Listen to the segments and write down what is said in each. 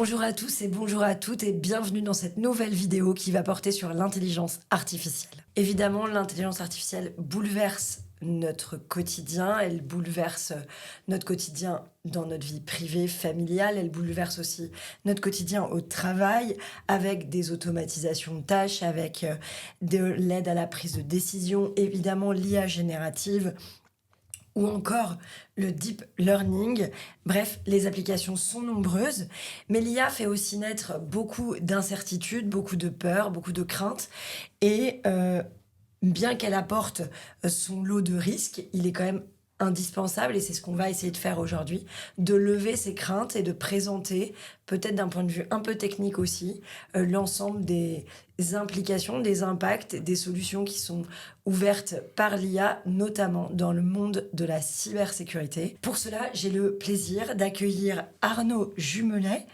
Bonjour à tous et bonjour à toutes et bienvenue dans cette nouvelle vidéo qui va porter sur l'intelligence artificielle. Évidemment, l'intelligence artificielle bouleverse notre quotidien, elle bouleverse notre quotidien dans notre vie privée, familiale, elle bouleverse aussi notre quotidien au travail avec des automatisations de tâches, avec de l'aide à la prise de décision, évidemment l'IA générative, ou encore le deep learning. Bref, les applications sont nombreuses, mais l'IA fait aussi naître beaucoup d'incertitudes, beaucoup de peurs, beaucoup de craintes, et bien qu'elle apporte son lot de risques, il est quand même indispensable, et c'est ce qu'on va essayer de faire aujourd'hui, de lever ces craintes et de présenter, peut-être d'un point de vue un peu technique aussi, l'ensemble des implications, des impacts, des solutions qui sont ouvertes par l'IA, notamment dans le monde de la cybersécurité. Pour cela, j'ai le plaisir d'accueillir Arnaud Jumelet,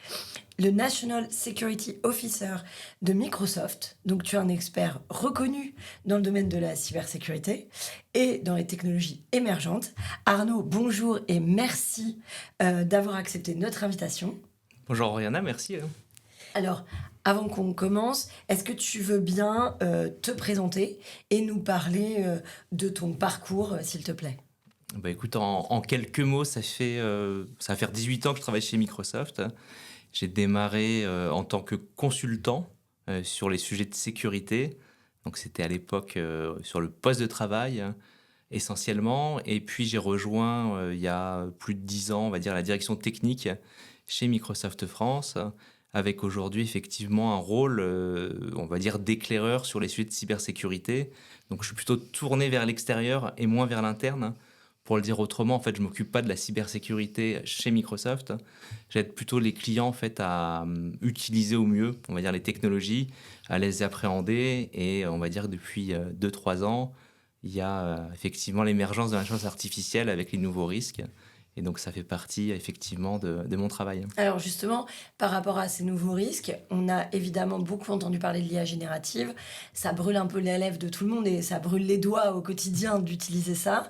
le National Security Officer de Microsoft. Donc tu es un expert reconnu dans le domaine de la cybersécurité et dans les technologies émergentes. Arnaud, bonjour et merci d'avoir accepté notre invitation. Bonjour Oriana, merci. Alors, avant qu'on commence, est-ce que tu veux bien te présenter et nous parler de ton parcours, s'il te plaît ? Bah écoute, en quelques mots, ça va faire 18 ans que je travaille chez Microsoft. J'ai démarré en tant que consultant sur les sujets de sécurité. Donc c'était à l'époque sur le poste de travail essentiellement. Et puis j'ai rejoint il y a plus de 10 ans, on va dire, la direction technique chez Microsoft France, avec aujourd'hui effectivement un rôle, on va dire, d'éclaireur sur les sujets de cybersécurité. Donc je suis plutôt tourné vers l'extérieur et moins vers l'interne. Pour le dire autrement, en fait, je m'occupe pas de la cybersécurité chez Microsoft. J'aide plutôt les clients en fait à utiliser au mieux, on va dire, les technologies, à les appréhender. Et on va dire depuis 2-3 ans, il y a effectivement l'émergence de l'intelligence artificielle avec les nouveaux risques. Et donc, ça fait partie effectivement de mon travail. Alors justement, par rapport à ces nouveaux risques, on a évidemment beaucoup entendu parler de l'IA générative. Ça brûle un peu les lèvres de tout le monde et ça brûle les doigts au quotidien d'utiliser ça.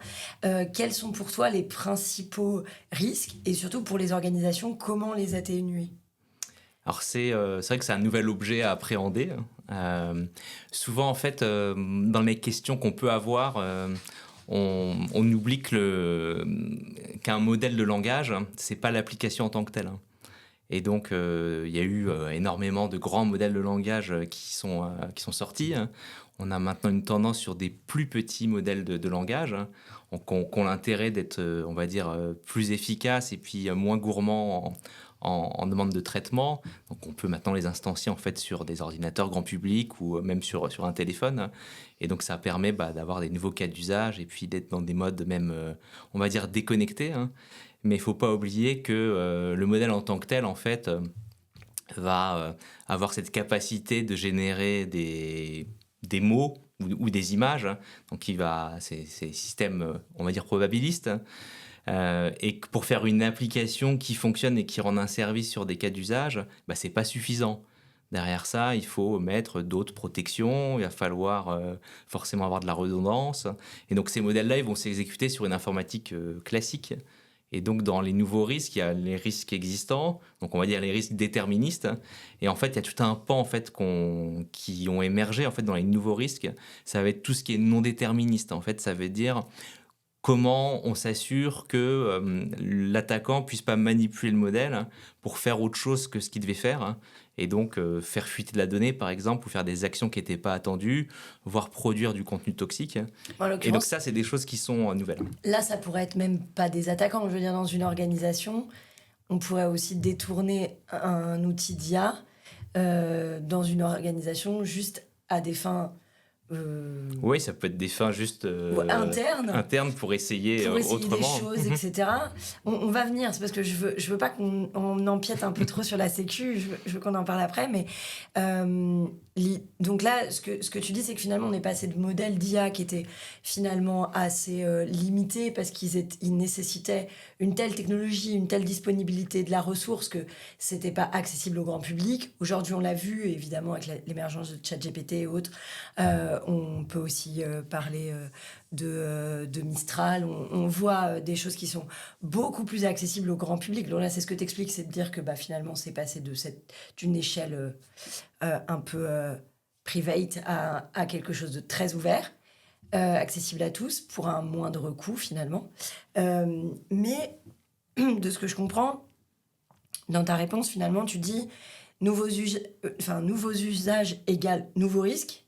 Quels sont pour toi les principaux risques et surtout pour les organisations, comment les atténuer ? Alors c'est vrai que c'est un nouvel objet à appréhender. Souvent, en fait, dans les questions qu'on peut avoir, on oublie qu'un modèle de langage, c'est pas l'application en tant que telle. Et donc, il y a eu énormément de grands modèles de langage qui sont sortis. On a maintenant une tendance sur des plus petits modèles de langage, qui ont l'intérêt d'être, on va dire, plus efficaces et puis moins gourmands en demande de traitement. Donc on peut maintenant les instancier en fait sur des ordinateurs grand public ou même sur un téléphone. Et donc ça permet d'avoir des nouveaux cas d'usage et puis d'être dans des modes même, on va dire, déconnectés. Mais il ne faut pas oublier que le modèle en tant que tel, en fait, va avoir cette capacité de générer des mots ou des images. Donc c'est système, on va dire, probabiliste. Et pour faire une application qui fonctionne et qui rend un service sur des cas d'usage, c'est pas suffisant. Derrière ça, il faut mettre d'autres protections, il va falloir forcément avoir de la redondance. Et donc ces modèles-là, ils vont s'exécuter sur une informatique classique. Et donc dans les nouveaux risques, il y a les risques existants, donc on va dire les risques déterministes. Et en fait, il y a tout un pan en fait qui ont émergé en fait dans les nouveaux risques. Ça va être tout ce qui est non déterministe. En fait, ça veut dire comment on s'assure que l'attaquant puisse pas manipuler le modèle pour faire autre chose que ce qu'il devait faire, et donc faire fuiter de la donnée, par exemple, ou faire des actions qui n'étaient pas attendues, voire produire du contenu toxique. Et donc ça, c'est des choses qui sont nouvelles. Là, ça pourrait être même pas des attaquants. Je veux dire, dans une organisation, on pourrait aussi détourner un outil d'IA dans une organisation juste à des fins... Oui, ça peut être des fins juste internes pour essayer autrement. Des choses, etc. On va venir, c'est parce que je veux pas qu'on empiète un peu trop sur la sécu, je veux qu'on en parle après, mais Donc là, ce que tu dis, c'est que finalement, on est passé de modèles d'IA qui étaient finalement assez limités parce ils nécessitaient une telle technologie, une telle disponibilité de la ressource que c'était pas accessible au grand public. Aujourd'hui, on l'a vu, évidemment, avec l'émergence de ChatGPT et autres. On peut aussi parler de Mistral. On voit des choses qui sont beaucoup plus accessibles au grand public. Donc là, c'est ce que tu expliques, c'est de dire que finalement, c'est passé d'une échelle un peu private à quelque chose de très ouvert, accessible à tous pour un moindre coût finalement. Mais de ce que je comprends, dans ta réponse finalement, tu dis nouveaux usages égale nouveaux risques.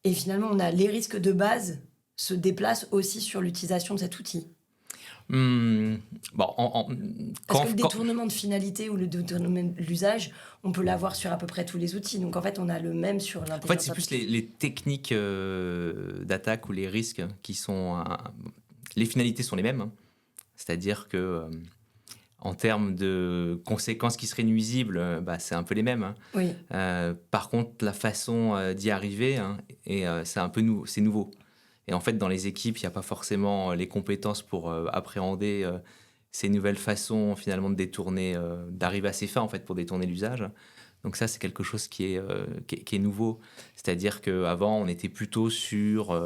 Et finalement, on a les risques de base se déplacent aussi sur l'utilisation de cet outil. Bon, Parce que le détournement de finalité ou le détournement de l'usage, on peut l'avoir sur à peu près tous les outils. Donc en fait, on a le même sur l'intelligence. En fait, c'est plus les techniques d'attaque ou les risques qui sont... les finalités sont les mêmes. Hein. C'est-à-dire que en termes de conséquences qui seraient nuisibles, c'est un peu les mêmes. Hein. Oui. Par contre, la façon d'y arriver, hein, c'est un peu c'est nouveau. Et en fait, dans les équipes, il n'y a pas forcément les compétences pour appréhender ces nouvelles façons finalement de détourner, d'arriver à ses fins en fait pour détourner l'usage. Donc ça, c'est quelque chose qui est nouveau. C'est-à-dire qu'avant, on était plutôt sur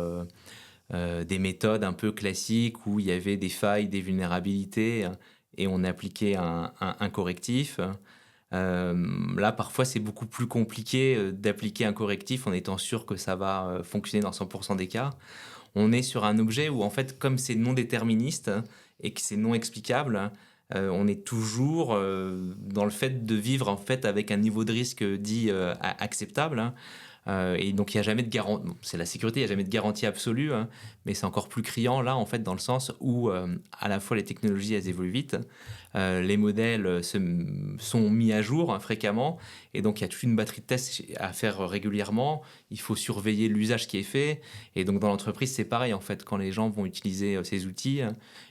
des méthodes un peu classiques où il y avait des failles, des vulnérabilités et on appliquait un correctif. Là, parfois, c'est beaucoup plus compliqué d'appliquer un correctif en étant sûr que ça va fonctionner dans 100% des cas. On est sur un objet où, en fait, comme c'est non déterministe et que c'est non explicable, on est toujours dans le fait de vivre en fait avec un niveau de risque dit acceptable. Hein. Et donc il n'y a jamais de garantie. C'est la sécurité, il n'y a jamais de garantie absolue, hein, mais c'est encore plus criant là en fait dans le sens où à la fois les technologies elles évoluent vite, les modèles sont mis à jour hein, fréquemment, et donc il y a toute une batterie de tests à faire régulièrement. Il faut surveiller l'usage qui est fait, et donc dans l'entreprise c'est pareil en fait quand les gens vont utiliser ces outils,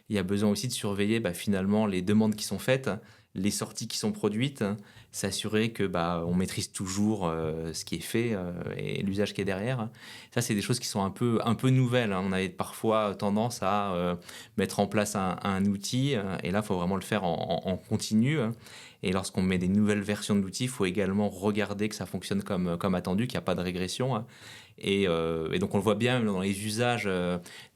il y a besoin aussi de surveiller finalement les demandes qui sont faites, les sorties qui sont produites, s'assurer que on maîtrise toujours ce qui est fait et l'usage qui est derrière. Ça, c'est des choses qui sont un peu nouvelles. Hein. On avait parfois tendance à mettre en place un outil et là, il faut vraiment le faire en continu. Et lorsqu'on met des nouvelles versions de l'outil, il faut également regarder que ça fonctionne comme attendu, qu'il n'y a pas de régression. Et donc, on le voit bien dans les usages,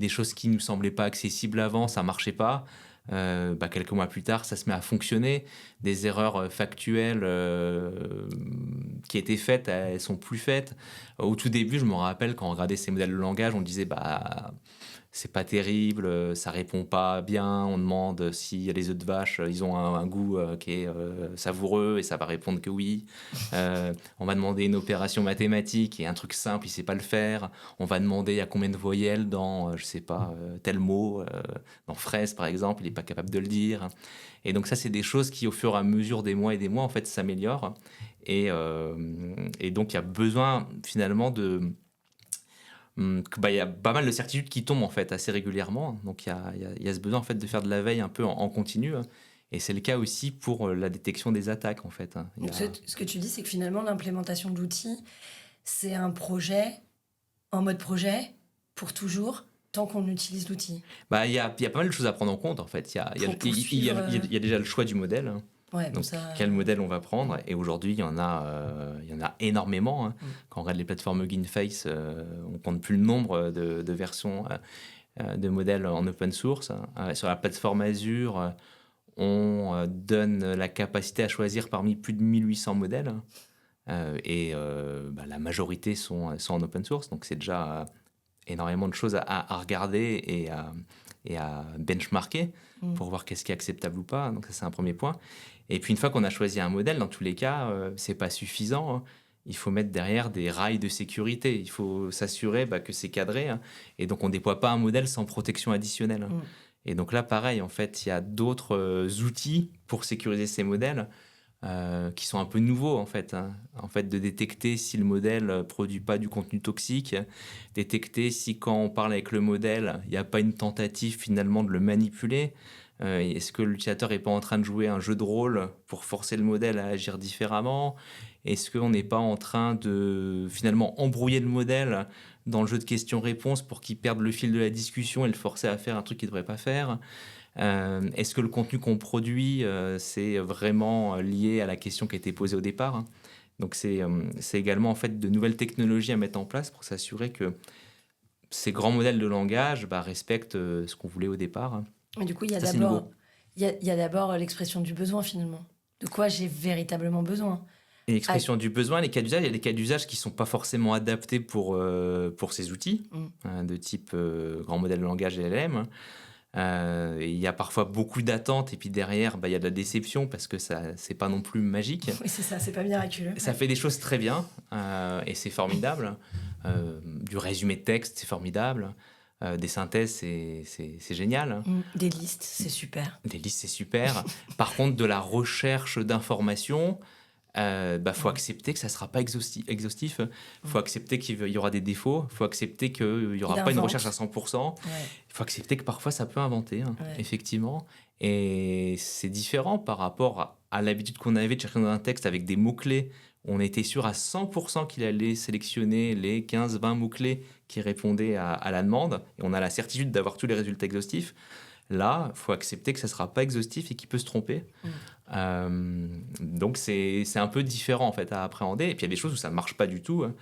des choses qui ne nous semblaient pas accessibles avant, ça ne marchait pas. Quelques mois plus tard, ça se met à fonctionner. Des erreurs factuelles qui étaient faites, elles sont plus faites. Au tout début, je me rappelle quand on regardait ces modèles de langage, on disait c'est pas terrible, ça répond pas bien. On demande si les œufs de vache, ils ont un goût qui est savoureux et ça va répondre que oui. On va demander une opération mathématique et un truc simple, il sait pas le faire. On va demander il y a combien de voyelles dans, je sais pas, tel mot, dans fraise par exemple, il est pas capable de le dire. Et donc ça, c'est des choses qui, au fur et à mesure des mois, en fait, s'améliorent. Et donc il y a besoin finalement il y a pas mal de certitudes qui tombent en fait assez régulièrement, donc il y a ce besoin en fait de faire de la veille un peu en continu, et c'est le cas aussi pour la détection des attaques en fait. Donc ce que tu dis, c'est que finalement l'implémentation de l'outil, c'est un projet en mode projet pour toujours tant qu'on utilise l'outil. Il y a pas mal de choses à prendre en compte en fait. Il y a déjà le choix du modèle. Ouais, donc, quel modèle on va prendre? Et aujourd'hui, il y en a énormément. Hein. Quand on regarde les plateformes Hugging Face, on compte plus le nombre de versions de modèles en open source. Sur la plateforme Azure, on donne la capacité à choisir parmi plus de 1800 modèles. Et la majorité sont en open source. Donc, c'est déjà énormément de choses à regarder et à benchmarker pour voir qu'est-ce qui est acceptable ou pas. Donc ça, c'est un premier point. Et puis une fois qu'on a choisi un modèle, dans tous les cas, c'est pas suffisant. Hein. Il faut mettre derrière des rails de sécurité. Il faut s'assurer que c'est cadré. Hein. Et donc on déploie pas un modèle sans protection additionnelle. Et donc là, pareil, en fait, il y a d'autres outils pour sécuriser ces modèles qui sont un peu nouveaux en fait. Hein. En fait, de détecter si le modèle produit pas du contenu toxique, détecter si quand on parle avec le modèle, il n'y a pas une tentative finalement de le manipuler. Est-ce que l'utilisateur n'est pas en train de jouer un jeu de rôle pour forcer le modèle à agir différemment? Est-ce qu'on n'est pas en train de finalement embrouiller le modèle dans le jeu de questions-réponses pour qu'il perde le fil de la discussion et le forcer à faire un truc qu'il ne devrait pas faire? Est-ce que le contenu qu'on produit, c'est vraiment lié à la question qui a été posée au départ, hein? Donc c'est également en fait de nouvelles technologies à mettre en place pour s'assurer que ces grands modèles de langage respectent ce qu'on voulait au départ, hein. Et du coup, il y a Ça, c'est d'abord, nouveau. il y a d'abord l'expression du besoin finalement. De quoi j'ai véritablement besoin. Et Ah, l'expression du besoin, les cas d'usage, il y a des cas d'usage qui ne sont pas forcément adaptés pour ces outils, de type grand modèle de langage LLM. Et il y a parfois beaucoup d'attentes et puis derrière, il y a de la déception parce que ça, c'est pas non plus magique. oui, c'est ça, c'est pas miraculeux. Ça fait des choses très bien et c'est formidable. Du résumé de texte, c'est formidable. Des synthèses, c'est génial. Des listes, c'est super. Des listes, c'est super. Par contre, de la recherche d'informations, faut accepter que ça ne sera pas exhaustif. Faut accepter qu'il y aura des défauts. Faut accepter qu'il n'y aura pas une recherche à 100%. Il faut accepter que parfois, ça peut inventer, hein, effectivement. Et c'est différent par rapport à l'habitude qu'on avait de chercher dans un texte avec des mots-clés. On était sûr à 100% qu'il allait sélectionner les 15-20 mots-clés qui répondaient à la demande. Et on a la certitude d'avoir tous les résultats exhaustifs. Là, il faut accepter que ça ne sera pas exhaustif et qu'il peut se tromper. Donc, c'est un peu différent en fait, à appréhender. Et puis, il y a des choses où ça ne marche pas du tout, hein.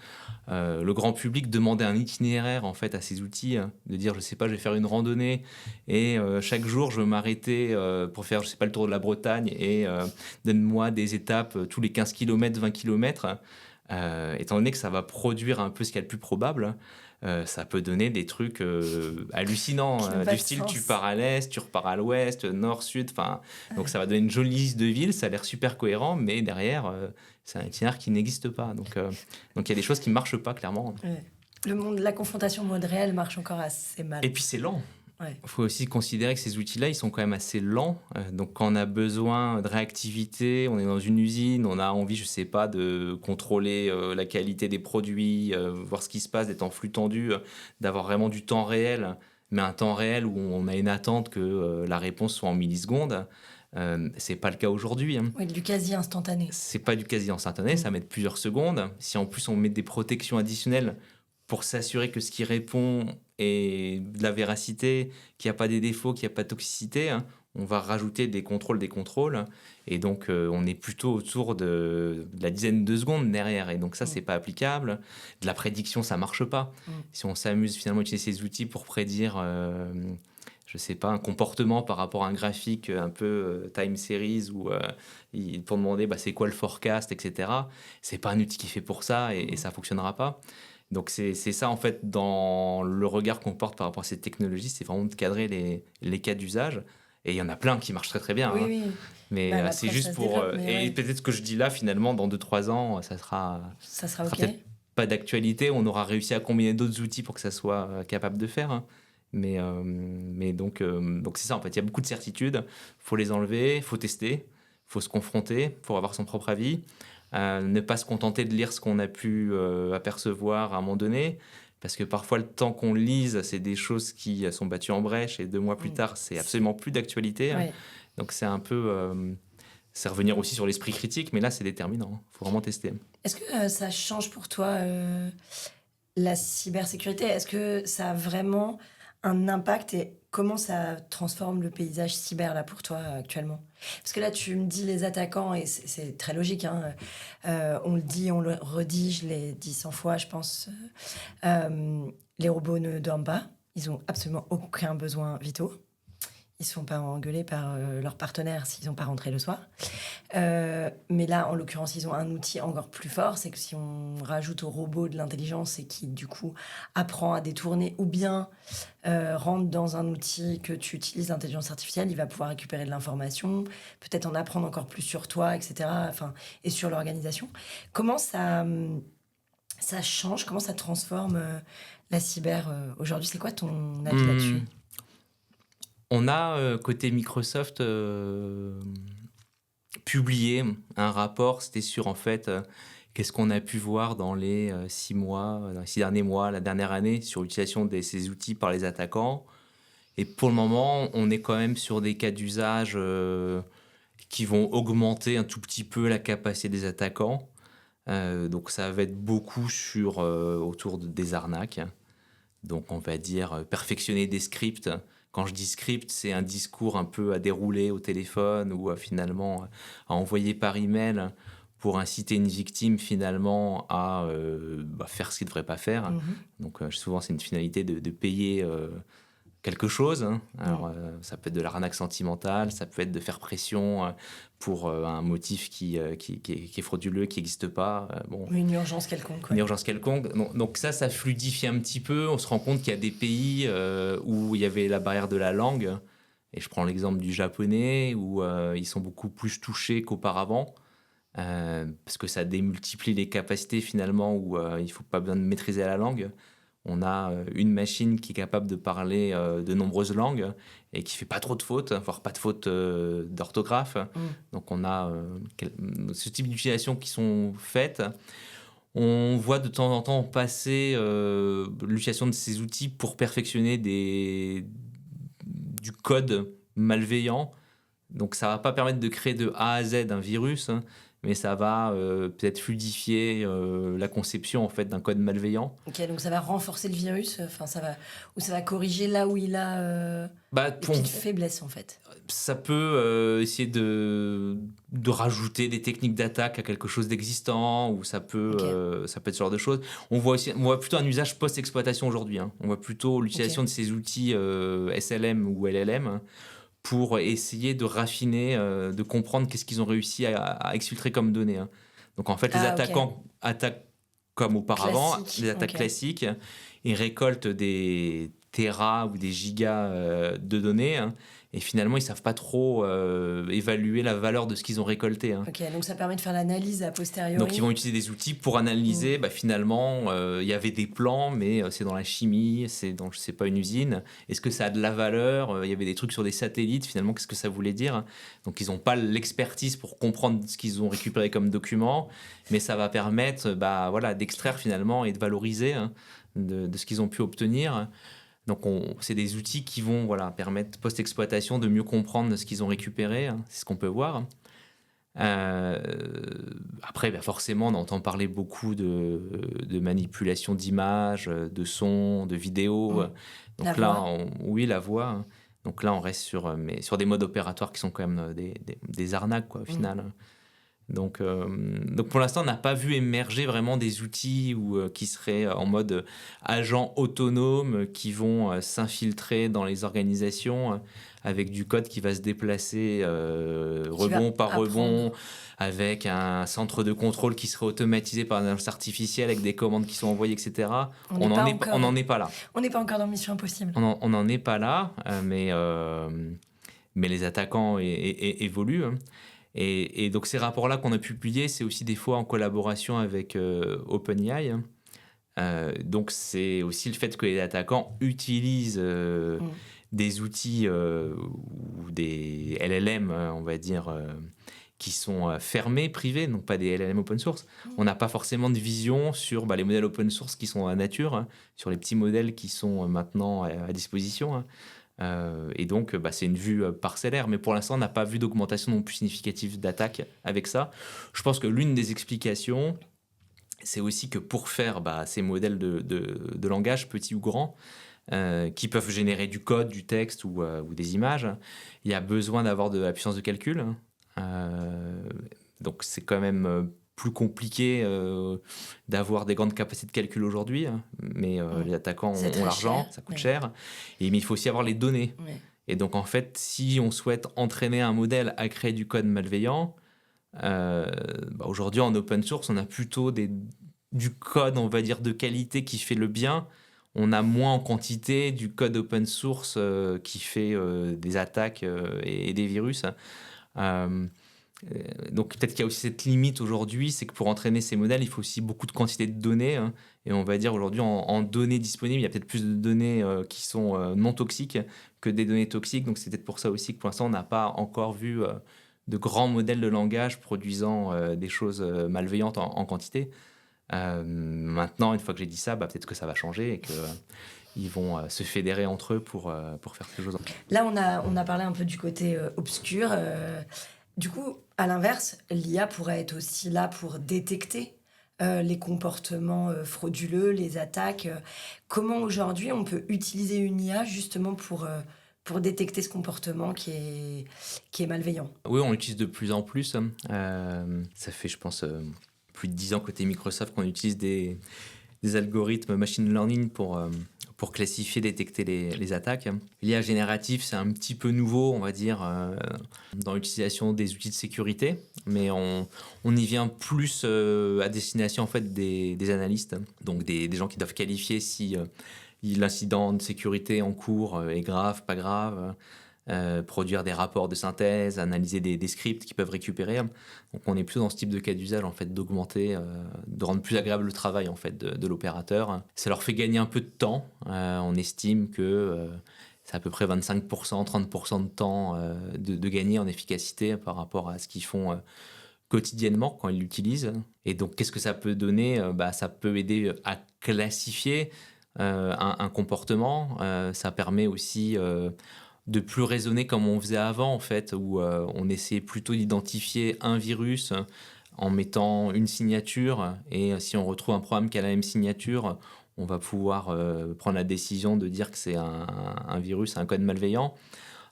Le grand public demandait un itinéraire en fait, à ces outils, hein, de dire, je ne sais pas, je vais faire une randonnée et chaque jour, je vais m'arrêter pour faire, je ne sais pas, le tour de la Bretagne et donne-moi des étapes tous les 15 km, 20 km. Étant donné que ça va produire un peu ce qu'il y a de plus probable, ça peut donner des trucs hallucinants, du style tu pars à l'est, tu repars à l'ouest, nord, sud, donc ça va donner une jolie liste de villes, ça a l'air super cohérent, mais derrière c'est un itinéraire qui n'existe pas, donc il y a des choses qui ne marchent pas clairement. La confrontation mode réel marche encore assez mal. Et puis c'est lent. Il faut aussi considérer que ces outils-là, ils sont quand même assez lents. Donc, quand on a besoin de réactivité, on est dans une usine, on a envie, je ne sais pas, de contrôler la qualité des produits, voir ce qui se passe, d'être en flux tendu, d'avoir vraiment du temps réel, mais un temps réel où on a une attente que la réponse soit en millisecondes. C'est pas le cas aujourd'hui, hein. Oui, du quasi instantané. C'est pas du quasi instantané, ça va mettre plusieurs secondes. Si en plus on met des protections additionnelles pour s'assurer que ce qui répond est de la véracité, qu'il n'y a pas des défauts, qu'il n'y a pas de toxicité, hein, on va rajouter des contrôles. Et donc, on est plutôt autour de la dizaine de secondes derrière. Et donc, ça, c'est pas applicable. De la prédiction, ça marche pas. Si on s'amuse finalement à utiliser ces outils pour prédire, je sais pas, un comportement par rapport à un graphique un peu time series ou pour demander c'est quoi le forecast, etc. C'est pas un outil qui est fait pour ça et ça fonctionnera pas. Donc c'est ça en fait dans le regard qu'on porte par rapport à ces technologies, c'est vraiment de cadrer les cas d'usage. Et il y en a plein qui marchent très très bien, oui, hein. Oui. Mais c'est juste pour... et peut-être ce que je dis là, finalement, dans 2-3 ans, ça sera OK. Peut-être pas d'actualité. On aura réussi à combiner d'autres outils pour que ça soit capable de faire, hein. Mais donc c'est ça, en fait. Il y a beaucoup de certitudes. Il faut les enlever, il faut tester, il faut se confronter pour avoir son propre avis. Ne pas se contenter de lire ce qu'on a pu apercevoir à un moment donné, parce que parfois le temps qu'on lise, c'est des choses qui sont battues en brèche et 2 mois plus tard, c'est absolument plus d'actualité, hein. Donc c'est un peu... c'est revenir aussi sur l'esprit critique, mais là c'est déterminant, il faut vraiment tester. Est-ce que ça change pour toi la cybersécurité? Est-ce que ça a vraiment un impact et comment ça transforme le paysage cyber là pour toi actuellement? Parce que là tu me dis les attaquants et c'est très logique, hein. On le dit, on le redit, je l'ai dit 100 fois je pense. Les robots ne dorment pas, ils ont absolument aucun besoin vitaux. Ils ne se font pas engueuler par leurs partenaires s'ils n'ont pas rentré le soir. Mais là, en l'occurrence, ils ont un outil encore plus fort. C'est que si on rajoute au robot de l'intelligence et qui, du coup, apprend à détourner ou bien rentre dans un outil que tu utilises, l'intelligence artificielle, il va pouvoir récupérer de l'information, peut-être en apprendre encore plus sur toi, etc. Et sur l'organisation. Comment ça change, comment ça transforme la cyber aujourd'hui? C'est quoi ton avis là-dessus? On a, côté Microsoft, publié un rapport, c'était sur, en fait, qu'est-ce qu'on a pu voir dans les 6 mois, dans les 6 derniers mois, la dernière année, sur l'utilisation de ces outils par les attaquants. Et pour le moment, on est quand même sur des cas d'usage qui vont augmenter un tout petit peu la capacité des attaquants. Donc ça va être beaucoup autour des arnaques. Donc on va dire perfectionner des scripts. Quand je dis script, c'est un discours un peu à dérouler au téléphone ou finalement à envoyer par email pour inciter une victime finalement à faire ce qu'il ne devrait pas faire. Donc souvent c'est une finalité de payer quelque chose. Alors, ça peut être de l'arnaque sentimentale, ça peut être de faire pression pour un motif qui est frauduleux, qui n'existe pas. Une urgence quelconque. Une urgence quelconque. Donc ça fluidifie un petit peu. On se rend compte qu'il y a des pays où il y avait la barrière de la langue. Et je prends l'exemple du japonais, où ils sont beaucoup plus touchés qu'auparavant. Parce que ça démultiplie les capacités finalement, où il ne faut pas besoin de maîtriser la langue. On a une machine qui est capable de parler de nombreuses langues et qui fait pas trop de fautes, voire pas de fautes d'orthographe. Donc on a ce type d'utilisations qui sont faites. On voit de temps en temps passer l'utilisation de ces outils pour perfectionner du code malveillant. Donc ça va pas permettre de créer de A à Z un virus, mais ça va peut-être fluidifier la conception en fait d'un code malveillant. Ok, donc ça va renforcer le virus, ça va corriger là où il a des petites faiblesses en fait. Ça peut essayer de rajouter des techniques d'attaque à quelque chose d'existant, ou ça peut être ce genre de choses. On voit plutôt un usage post-exploitation aujourd'hui. On voit plutôt l'utilisation de ces outils SLM ou LLM pour essayer de raffiner, de comprendre qu'est-ce qu'ils ont réussi à exfiltrer comme données. Donc en fait, les attaquants attaquent comme auparavant, les attaques classiques, et récoltent des téras ou des gigas de données, et finalement, ils ne savent pas trop évaluer la valeur de ce qu'ils ont récolté. Ok, donc ça permet de faire l'analyse a posteriori. Donc ils vont utiliser des outils pour analyser, finalement, il y avait des plans, mais c'est dans la chimie, c'est dans, je sais pas, une usine. Est-ce que ça a de la valeur ? Il y avait des trucs sur des satellites, finalement, qu'est-ce que ça voulait dire ? Donc ils n'ont pas l'expertise pour comprendre ce qu'ils ont récupéré comme document, mais ça va permettre d'extraire finalement et de valoriser de ce qu'ils ont pu obtenir. Donc c'est des outils qui vont permettre post-exploitation de mieux comprendre ce qu'ils ont récupéré, c'est ce qu'on peut voir. Après, forcément, on entend parler beaucoup de manipulation d'images, de sons, de vidéos. Donc la voix. Donc là, on reste sur des modes opératoires qui sont quand même des arnaques, au final. Donc pour l'instant, on n'a pas vu émerger vraiment des outils qui seraient en mode agent autonome, qui vont s'infiltrer dans les organisations avec du code qui va se déplacer rebond par rebond, avec un centre de contrôle qui serait automatisé par l'intelligence artificielle avec des commandes qui sont envoyées, etc. On n'en est pas là. On n'est pas encore dans Mission Impossible. On n'en est pas là, mais les attaquants évoluent. Et donc ces rapports-là qu'on a publiés, c'est aussi des fois en collaboration avec OpenAI. Donc c'est aussi le fait que les attaquants utilisent des outils ou des LLM, on va dire, qui sont fermés, privés, donc pas des LLM open source. On n'a pas forcément de vision sur les modèles open source qui sont à nature, sur les petits modèles qui sont maintenant à disposition. Et donc, c'est une vue parcellaire. Mais pour l'instant, on n'a pas vu d'augmentation non plus significative d'attaques avec ça. Je pense que l'une des explications, c'est aussi que pour faire ces modèles de langage, petits ou grands, qui peuvent générer du code, du texte ou des images, il y a besoin d'avoir de la puissance de calcul. Donc, c'est quand même plus compliqué d'avoir des grandes capacités de calcul aujourd'hui, mais les attaquants ont l'argent, ça coûte cher, mais il faut aussi avoir les données. Et donc en fait, si on souhaite entraîner un modèle à créer du code malveillant, aujourd'hui en open source, on a plutôt du code, on va dire, de qualité qui fait le bien. On a moins en quantité du code open source qui fait des attaques et des virus. Donc peut-être qu'il y a aussi cette limite aujourd'hui, c'est que pour entraîner ces modèles, il faut aussi beaucoup de quantité de données. Et on va dire aujourd'hui en données disponibles, il y a peut-être plus de données qui sont non toxiques que des données toxiques. Donc c'est peut-être pour ça aussi que pour l'instant, on n'a pas encore vu de grands modèles de langage produisant des choses malveillantes en quantité. Maintenant, une fois que j'ai dit ça, peut-être que ça va changer et que ils vont se fédérer entre eux pour faire quelque chose. Là, on a parlé un peu du côté obscur. Du coup, à l'inverse, l'IA pourrait être aussi là pour détecter les comportements frauduleux, les attaques. Comment aujourd'hui on peut utiliser une IA justement pour détecter ce comportement qui est malveillant? Oui, on l'utilise de plus en plus. Ça fait, je pense, plus de 10 ans côté Microsoft qu'on utilise des algorithmes machine learning pour classifier, détecter les attaques. L'IA générative, c'est un petit peu nouveau, on va dire, dans l'utilisation des outils de sécurité, mais on y vient plus à destination en fait, des analystes, donc des gens qui doivent qualifier si l'incident de sécurité en cours est grave, pas grave, produire des rapports de synthèse, analyser des scripts qu'ils peuvent récupérer. Donc on est plutôt dans ce type de cas d'usage en fait, d'augmenter, de rendre plus agréable le travail en fait, de l'opérateur. Ça leur fait gagner un peu de temps. On estime que c'est à peu près 25%, 30% de temps de gagner en efficacité par rapport à ce qu'ils font quotidiennement quand ils l'utilisent. Et donc qu'est-ce que ça peut donner? Ça peut aider à classifier un comportement. Ça permet aussi de plus raisonner comme on faisait avant, en fait, où on essayait plutôt d'identifier un virus en mettant une signature. Et si on retrouve un programme qui a la même signature, on va pouvoir prendre la décision de dire que c'est un virus, un code malveillant.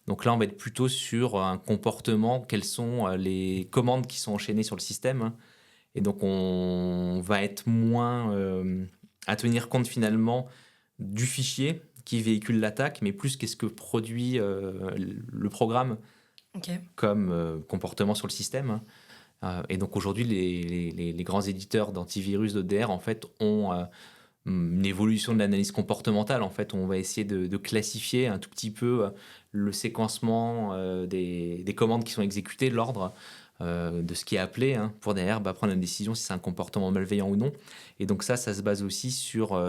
Donc là, on va être plutôt sur un comportement, quelles sont les commandes qui sont enchaînées sur le système. Et donc, on va être moins à tenir compte finalement du fichier qui véhicule l'attaque, mais plus qu'est-ce que produit le programme comme comportement sur le système. Et donc aujourd'hui, les grands éditeurs d'antivirus, d'ODR, en fait, ont une évolution de l'analyse comportementale. En fait, on va essayer de classifier un tout petit peu le séquencement des commandes qui sont exécutées, l'ordre de ce qui est appelé, pour derrière prendre la décision si c'est un comportement malveillant ou non. Et donc ça se base aussi sur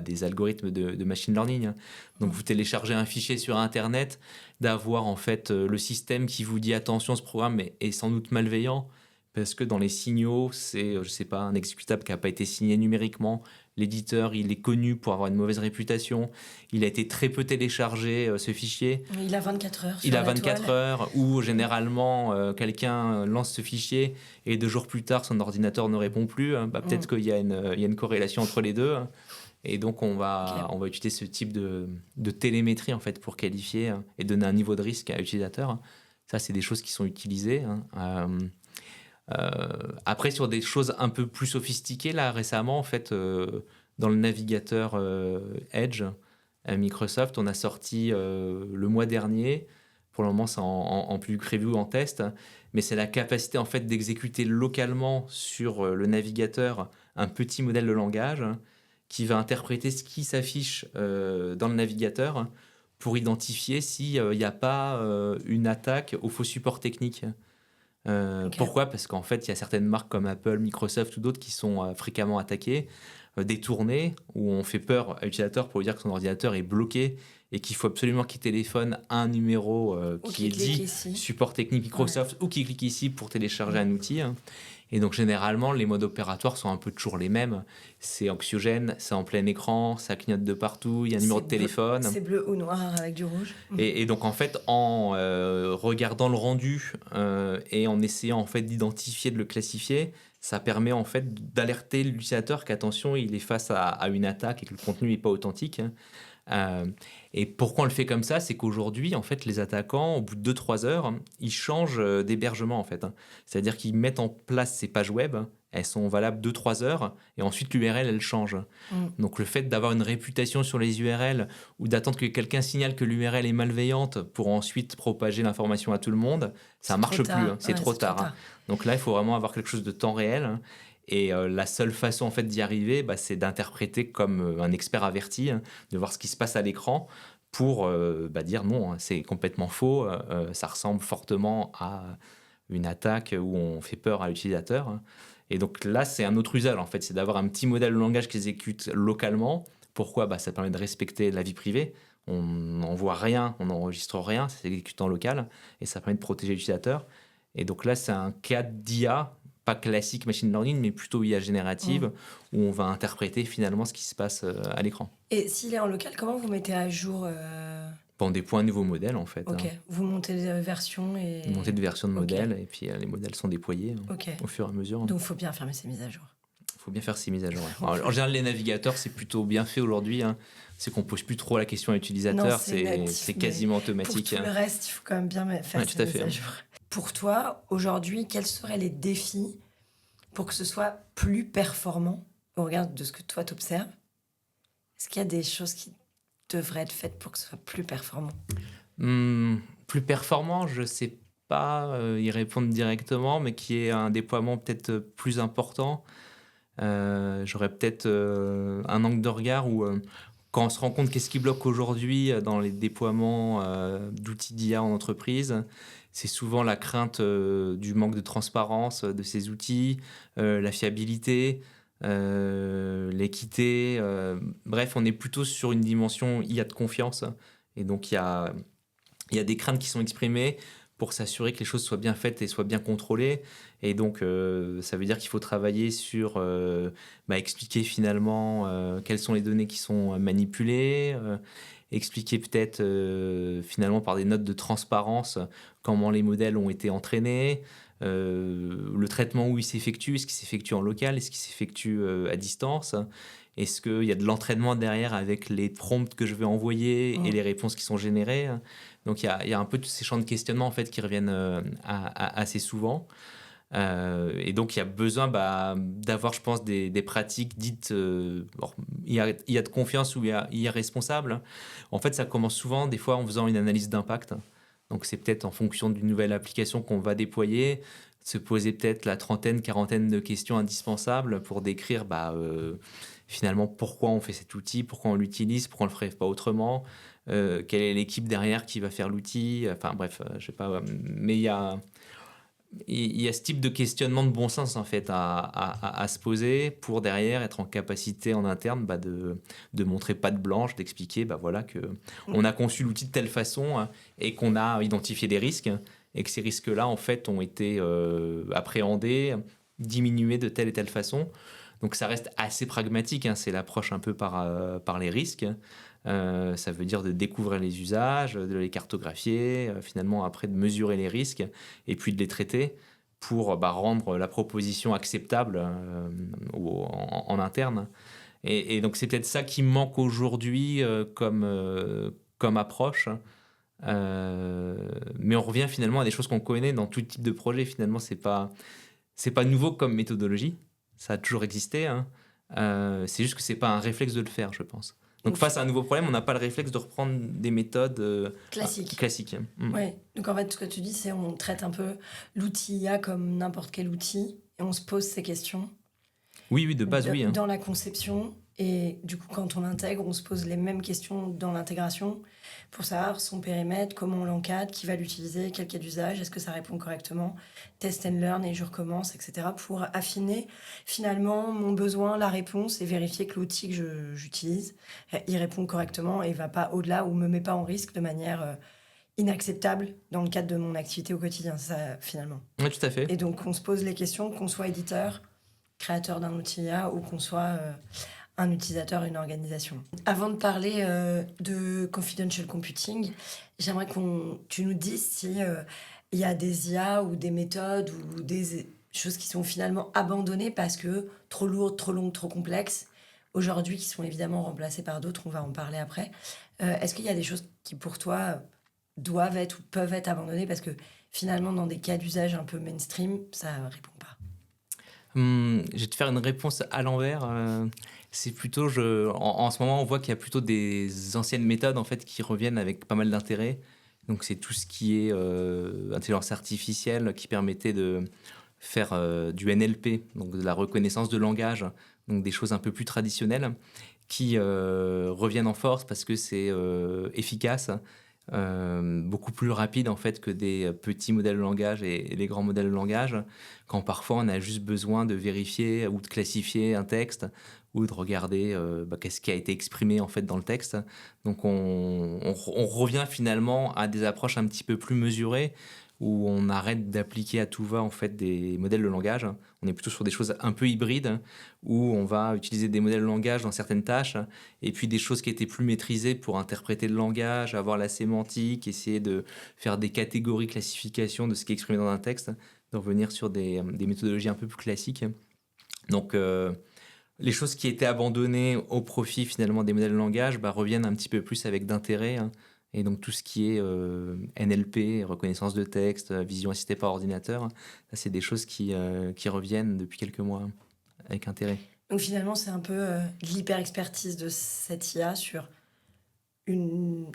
des algorithmes de machine learning. Donc vous téléchargez un fichier sur Internet, d'avoir en fait le système qui vous dit attention, ce programme est sans doute malveillant, parce que dans les signaux, c'est, je sais pas, un exécutable qui n'a pas été signé numériquement. L'éditeur, il est connu pour avoir une mauvaise réputation. Il a été très peu téléchargé, ce fichier. Il a 24 heures sur Il a la 24 toile. heures où généralement quelqu'un lance ce fichier et 2 jours plus tard son ordinateur ne répond plus. Peut-être qu'il y a une corrélation entre les deux. Et donc on va utiliser ce type de télémétrie en fait pour qualifier et donner un niveau de risque à l'utilisateur. Ça, c'est des choses qui sont utilisées. Après, sur des choses un peu plus sophistiquées, là récemment, en fait, dans le navigateur Edge, Microsoft, on a sorti le mois dernier. Pour le moment, c'est en plus preview, en test, mais c'est la capacité en fait d'exécuter localement sur le navigateur un petit modèle de langage qui va interpréter ce qui s'affiche dans le navigateur pour identifier s'il n'y a pas une attaque au faux support technique. Pourquoi ? Parce qu'en fait, il y a certaines marques comme Apple, Microsoft ou d'autres qui sont fréquemment attaquées, détournées, où on fait peur à l'utilisateur pour lui dire que son ordinateur est bloqué et qu'il faut absolument qu'il téléphone à un numéro qui est dit ici. Support technique Microsoft, ou qu'il clique ici pour télécharger un outil. Et donc généralement, les modes opératoires sont un peu toujours les mêmes. C'est anxiogène, c'est en plein écran, ça clignote de partout, il y a un numéro de téléphone. C'est bleu ou noir avec du rouge. Et donc en fait, en regardant le rendu et en essayant en fait d'identifier, de le classifier, ça permet en fait d'alerter l'utilisateur qu'attention, il est face à une attaque et que le contenu n'est pas authentique. Et pourquoi on le fait comme ça, c'est qu'aujourd'hui, en fait, les attaquants, au bout de 2-3 heures, ils changent d'hébergement, en fait. C'est-à-dire qu'ils mettent en place ces pages web, elles sont valables 2-3 heures, et ensuite l'URL, elle change. Donc le fait d'avoir une réputation sur les URL, ou d'attendre que quelqu'un signale que l'URL est malveillante pour ensuite propager l'information à tout le monde, ça ne marche plus, c'est trop tard. Donc là, il faut vraiment avoir quelque chose de temps réel. Et la seule façon en fait d'y arriver, c'est d'interpréter comme un expert averti, de voir ce qui se passe à l'écran pour dire non, c'est complètement faux, ça ressemble fortement à une attaque où on fait peur à l'utilisateur. Et donc là, c'est un autre usage en fait, c'est d'avoir un petit modèle de langage qui exécute localement. Pourquoi ? Ça permet de respecter la vie privée. On n'envoie rien, on n'enregistre rien, ça s'exécute en local et ça permet de protéger l'utilisateur. Et donc là, c'est un cas d'IA, pas classique machine learning, mais plutôt IA générative, où on va interpréter finalement ce qui se passe à l'écran. Et s'il est en local, comment vous mettez à jour On déploie un nouveau modèle, en fait. Vous montez des versions et... Vous montez des versions de modèles, et puis les modèles sont déployés au fur et à mesure. Donc il faut bien fermer ces mises à jour. Il faut bien faire ces mises à jour. Ouais. Alors, en général, les navigateurs, c'est plutôt bien fait aujourd'hui. Hein. C'est qu'on pose plus trop la question à l'utilisateur, Non, c'est natif, c'est quasiment Pour automatique. tout Hein. le reste, il faut quand même bien faire Ouais, ces tout à mises fait. à jour. Pour toi, aujourd'hui, quels seraient les défis pour que ce soit plus performant au regard de ce que toi t'observes? Est-ce qu'il y a des choses qui devraient être faites pour que ce soit plus performant? Plus performant, je sais pas y répondre directement, mais qui est un déploiement peut-être plus important. J'aurais peut-être un angle de regard où, quand on se rend compte qu'est-ce qui bloque aujourd'hui dans les déploiements d'outils d'IA en entreprise, c'est souvent la crainte du manque de transparence de ces outils, la fiabilité, l'équité. Bref, on est plutôt sur une dimension IA de confiance. Et donc, il y a des craintes qui sont exprimées pour s'assurer que les choses soient bien faites et soient bien contrôlées. Et donc, ça veut dire qu'il faut travailler sur expliquer finalement quelles sont les données qui sont manipulées, expliquer peut-être finalement par des notes de transparence comment les modèles ont été entraînés, le traitement où il s'effectue, est-ce qu'il s'effectue en local, est-ce qu'il s'effectue à distance, est-ce qu'il y a de l'entraînement derrière avec les prompts que je vais envoyer et les réponses qui sont générées. Donc il y a un peu tous ces champs de questionnement en fait qui reviennent assez souvent. Et donc il y a besoin d'avoir, je pense, des pratiques dites il y a de confiance ou il y a responsable. En fait, ça commence souvent des fois en faisant une analyse d'impact. Donc c'est peut-être en fonction d'une nouvelle application qu'on va déployer, se poser peut-être la trentaine, quarantaine de questions indispensables pour décrire finalement pourquoi on fait cet outil, pourquoi on l'utilise, pourquoi on ne le ferait pas autrement, quelle est l'équipe derrière qui va faire l'outil. Enfin bref, je sais pas, mais il y a ce type de questionnement de bon sens en fait à se poser pour derrière être en capacité en interne de montrer patte blanche, d'expliquer voilà que on a conçu l'outil de telle façon et qu'on a identifié des risques et que ces risques-là en fait ont été appréhendés, diminués de telle et telle façon. Donc ça reste assez pragmatique, hein, c'est l'approche un peu par les risques. Ça veut dire de découvrir les usages, de les cartographier, finalement après de mesurer les risques et puis de les traiter pour rendre la proposition acceptable en interne. Et donc c'est peut-être ça qui manque aujourd'hui comme approche. Mais on revient finalement à des choses qu'on connaît dans tout type de projet. Finalement, c'est pas nouveau comme méthodologie. Ça a toujours existé. Hein. C'est juste que c'est pas un réflexe de le faire, je pense. Donc face à un nouveau problème, on n'a pas le réflexe de reprendre des méthodes classiques. Ouais. Donc en fait, ce que tu dis, c'est on traite un peu l'outil IA comme n'importe quel outil et on se pose ces questions. Oui, de base, oui. Hein. Dans la conception. Et du coup, quand on l'intègre, on se pose les mêmes questions dans l'intégration pour savoir son périmètre, comment on l'encadre, qui va l'utiliser, quel cas d'usage, est-ce que ça répond correctement, test and learn et je recommence, etc. pour affiner finalement mon besoin, la réponse et vérifier que l'outil que j'utilise, il répond correctement et va pas au-delà ou me met pas en risque de manière inacceptable dans le cadre de mon activité au quotidien, ça finalement. Oui, tout à fait. Et donc, on se pose les questions, qu'on soit éditeur, créateur d'un outil IA ou qu'on soit un utilisateur, une organisation. Avant de parler de confidential computing, j'aimerais que tu nous dises si il y a des IA ou des méthodes ou des choses qui sont finalement abandonnées parce que trop lourdes, trop longues, trop complexes, aujourd'hui qui sont évidemment remplacées par d'autres, on va en parler après. Est-ce qu'il y a des choses qui pour toi doivent être ou peuvent être abandonnées parce que finalement dans des cas d'usage un peu mainstream, ça répond pas? Je vais te faire une réponse à l'envers. C'est plutôt, en ce moment, on voit qu'il y a plutôt des anciennes méthodes en fait qui reviennent avec pas mal d'intérêt. Donc c'est tout ce qui est intelligence artificielle qui permettait de faire du NLP, donc de la reconnaissance de langage, donc des choses un peu plus traditionnelles qui reviennent en force parce que c'est efficace. Beaucoup plus rapide en fait que des petits modèles de langage et les grands modèles de langage, quand parfois on a juste besoin de vérifier ou de classifier un texte ou de regarder qu'est-ce qui a été exprimé en fait dans le texte. Donc on revient finalement à des approches un petit peu plus mesurées où on arrête d'appliquer à tout va en fait des modèles de langage. On est plutôt sur des choses un peu hybrides où on va utiliser des modèles de langage dans certaines tâches et puis des choses qui étaient plus maîtrisées pour interpréter le langage, avoir la sémantique, essayer de faire des catégories, classification de ce qui est exprimé dans un texte, de revenir sur des méthodologies un peu plus classiques. Donc Les choses qui étaient abandonnées au profit finalement des modèles de langage reviennent un petit peu plus avec d'intérêt, hein. Et donc tout ce qui est NLP, reconnaissance de texte, vision assistée par ordinateur, hein, ça c'est des choses qui reviennent depuis quelques mois, hein, avec intérêt. Donc finalement, c'est un peu de l'hyper-expertise de cette IA sur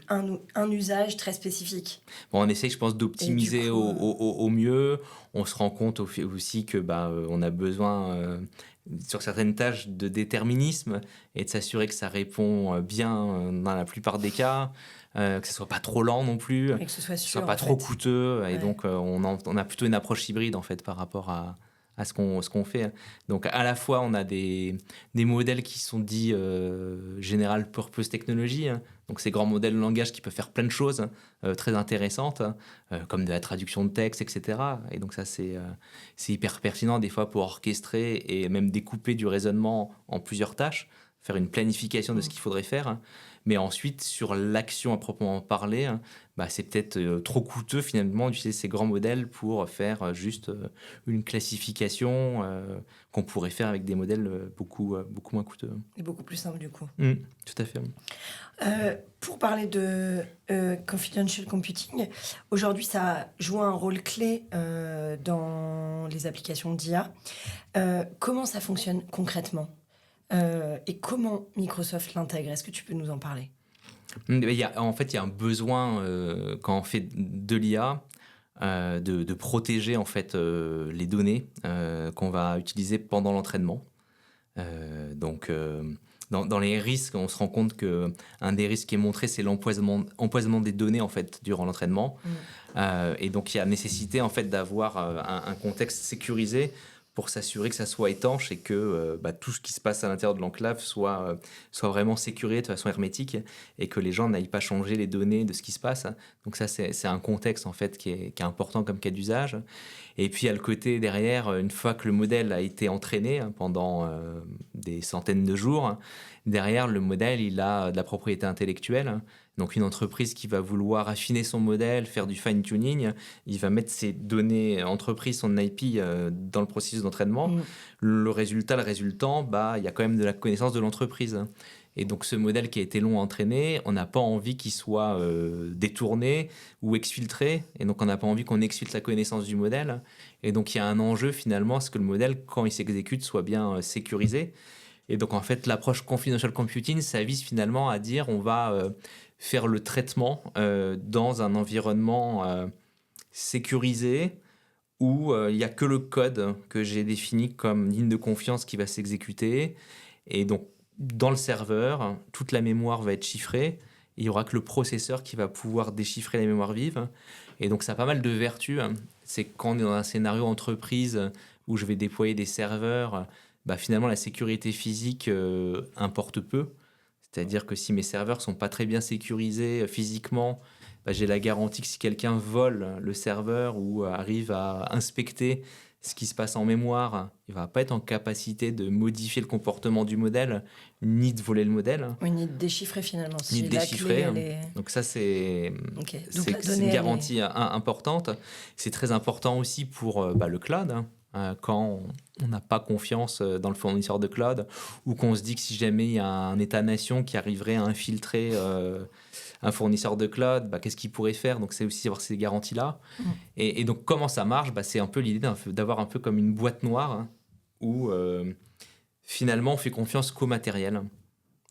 un usage très spécifique. Bon, on essaye, je pense, d'optimiser au mieux. On se rend compte aussi que on a besoin, sur certaines tâches, de déterminisme et de s'assurer que ça répond bien dans la plupart des cas, que ce soit pas trop lent non plus, Et que ce soit sûr, soit pas trop coûteux. Et donc, on a plutôt une approche hybride en fait par rapport à ce qu'on fait. Donc, à la fois, on a des modèles qui sont dits General Purpose Technology, hein. Donc, ces grands modèles de langage qui peuvent faire plein de choses très intéressantes, comme de la traduction de texte, etc. Et donc, ça, c'est hyper pertinent des fois pour orchestrer et même découper du raisonnement en plusieurs tâches, faire une planification de ce qu'il faudrait faire. Mais ensuite, sur l'action à proprement parler, c'est peut-être trop coûteux finalement d'utiliser ces grands modèles pour faire juste une classification qu'on pourrait faire avec des modèles beaucoup moins coûteux. Et beaucoup plus simple du coup. Tout à fait. Pour parler de confidential computing, aujourd'hui ça joue un rôle clé dans les applications d'IA. Comment ça fonctionne concrètement et comment Microsoft l'intègre? Est-ce que tu peux nous en parler? Il y a un besoin quand on fait de l'IA de protéger en fait les données qu'on va utiliser pendant l'entraînement. Dans les risques, on se rend compte qu'un des risques qui est montré, c'est l'empoisonnement des données en fait durant l'entraînement. Et donc il y a nécessité en fait d'avoir un contexte sécurisé pour s'assurer que ça soit étanche et que tout ce qui se passe à l'intérieur de l'enclave soit vraiment sécurisé de façon hermétique et que les gens n'aillent pas changer les données de ce qui se passe. Donc ça, c'est un contexte en fait qui est important comme cas d'usage. Et puis à le côté derrière, une fois que le modèle a été entraîné pendant des centaines de jours, derrière le modèle, il a de la propriété intellectuelle. Donc une entreprise qui va vouloir affiner son modèle, faire du fine-tuning, il va mettre ses données entreprises, son IP dans le processus d'entraînement. Le résultant, il y a quand même de la connaissance de l'entreprise. Et donc ce modèle qui a été long à entraîner, on n'a pas envie qu'il soit détourné ou exfiltré. Et donc on n'a pas envie qu'on exfiltre la connaissance du modèle. Et donc il y a un enjeu finalement à ce que le modèle, quand il s'exécute, soit bien sécurisé. Et donc en fait l'approche confidential computing, ça vise finalement à dire on va faire le traitement dans un environnement sécurisé où il n'y a que le code que j'ai défini comme ligne de confiance qui va s'exécuter. Et donc, dans le serveur, toute la mémoire va être chiffrée. Il n'y aura que le processeur qui va pouvoir déchiffrer la mémoire vive. Et donc, ça a pas mal de vertus. C'est quand on est dans un scénario entreprise où je vais déployer des serveurs, finalement, la sécurité physique importe peu. C'est-à-dire que si mes serveurs ne sont pas très bien sécurisés physiquement, j'ai la garantie que si quelqu'un vole le serveur ou arrive à inspecter ce qui se passe en mémoire, il ne va pas être en capacité de modifier le comportement du modèle, ni de voler le modèle. Oui, ni de déchiffrer finalement. Ni de déchiffrer. Donc ça, c'est une garantie importante. C'est très important aussi pour le cloud. Quand on n'a pas confiance dans le fournisseur de cloud ou qu'on se dit que si jamais il y a un État-nation qui arriverait à infiltrer un fournisseur de cloud, qu'est-ce qu'il pourrait faire? Donc c'est aussi avoir ces garanties-là. Et donc comment ça marche? C'est un peu l'idée d'avoir un peu comme une boîte noire où finalement on fait confiance qu'au matériel.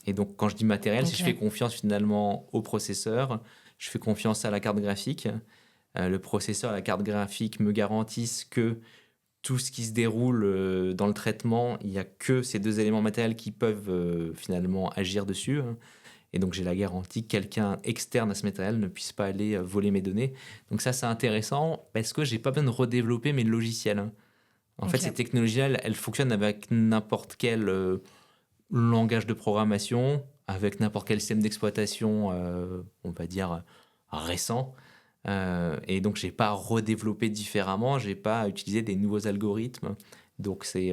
Et donc quand je dis matériel, c'est je fais confiance finalement au processeur, je fais confiance à la carte graphique. Le processeur et la carte graphique me garantissent que tout ce qui se déroule dans le traitement, il n'y a que ces deux éléments matériels qui peuvent finalement agir dessus. Et donc, j'ai la garantie que quelqu'un externe à ce matériel ne puisse pas aller voler mes données. Donc ça, c'est intéressant parce que je n'ai pas besoin de redévelopper mes logiciels. En fait, ces technologies-là, elles fonctionnent avec n'importe quel langage de programmation, avec n'importe quel système d'exploitation, on va dire, récent. Et donc, je n'ai pas à redévelopper différemment, je n'ai pas à utiliser des nouveaux algorithmes. Donc, c'est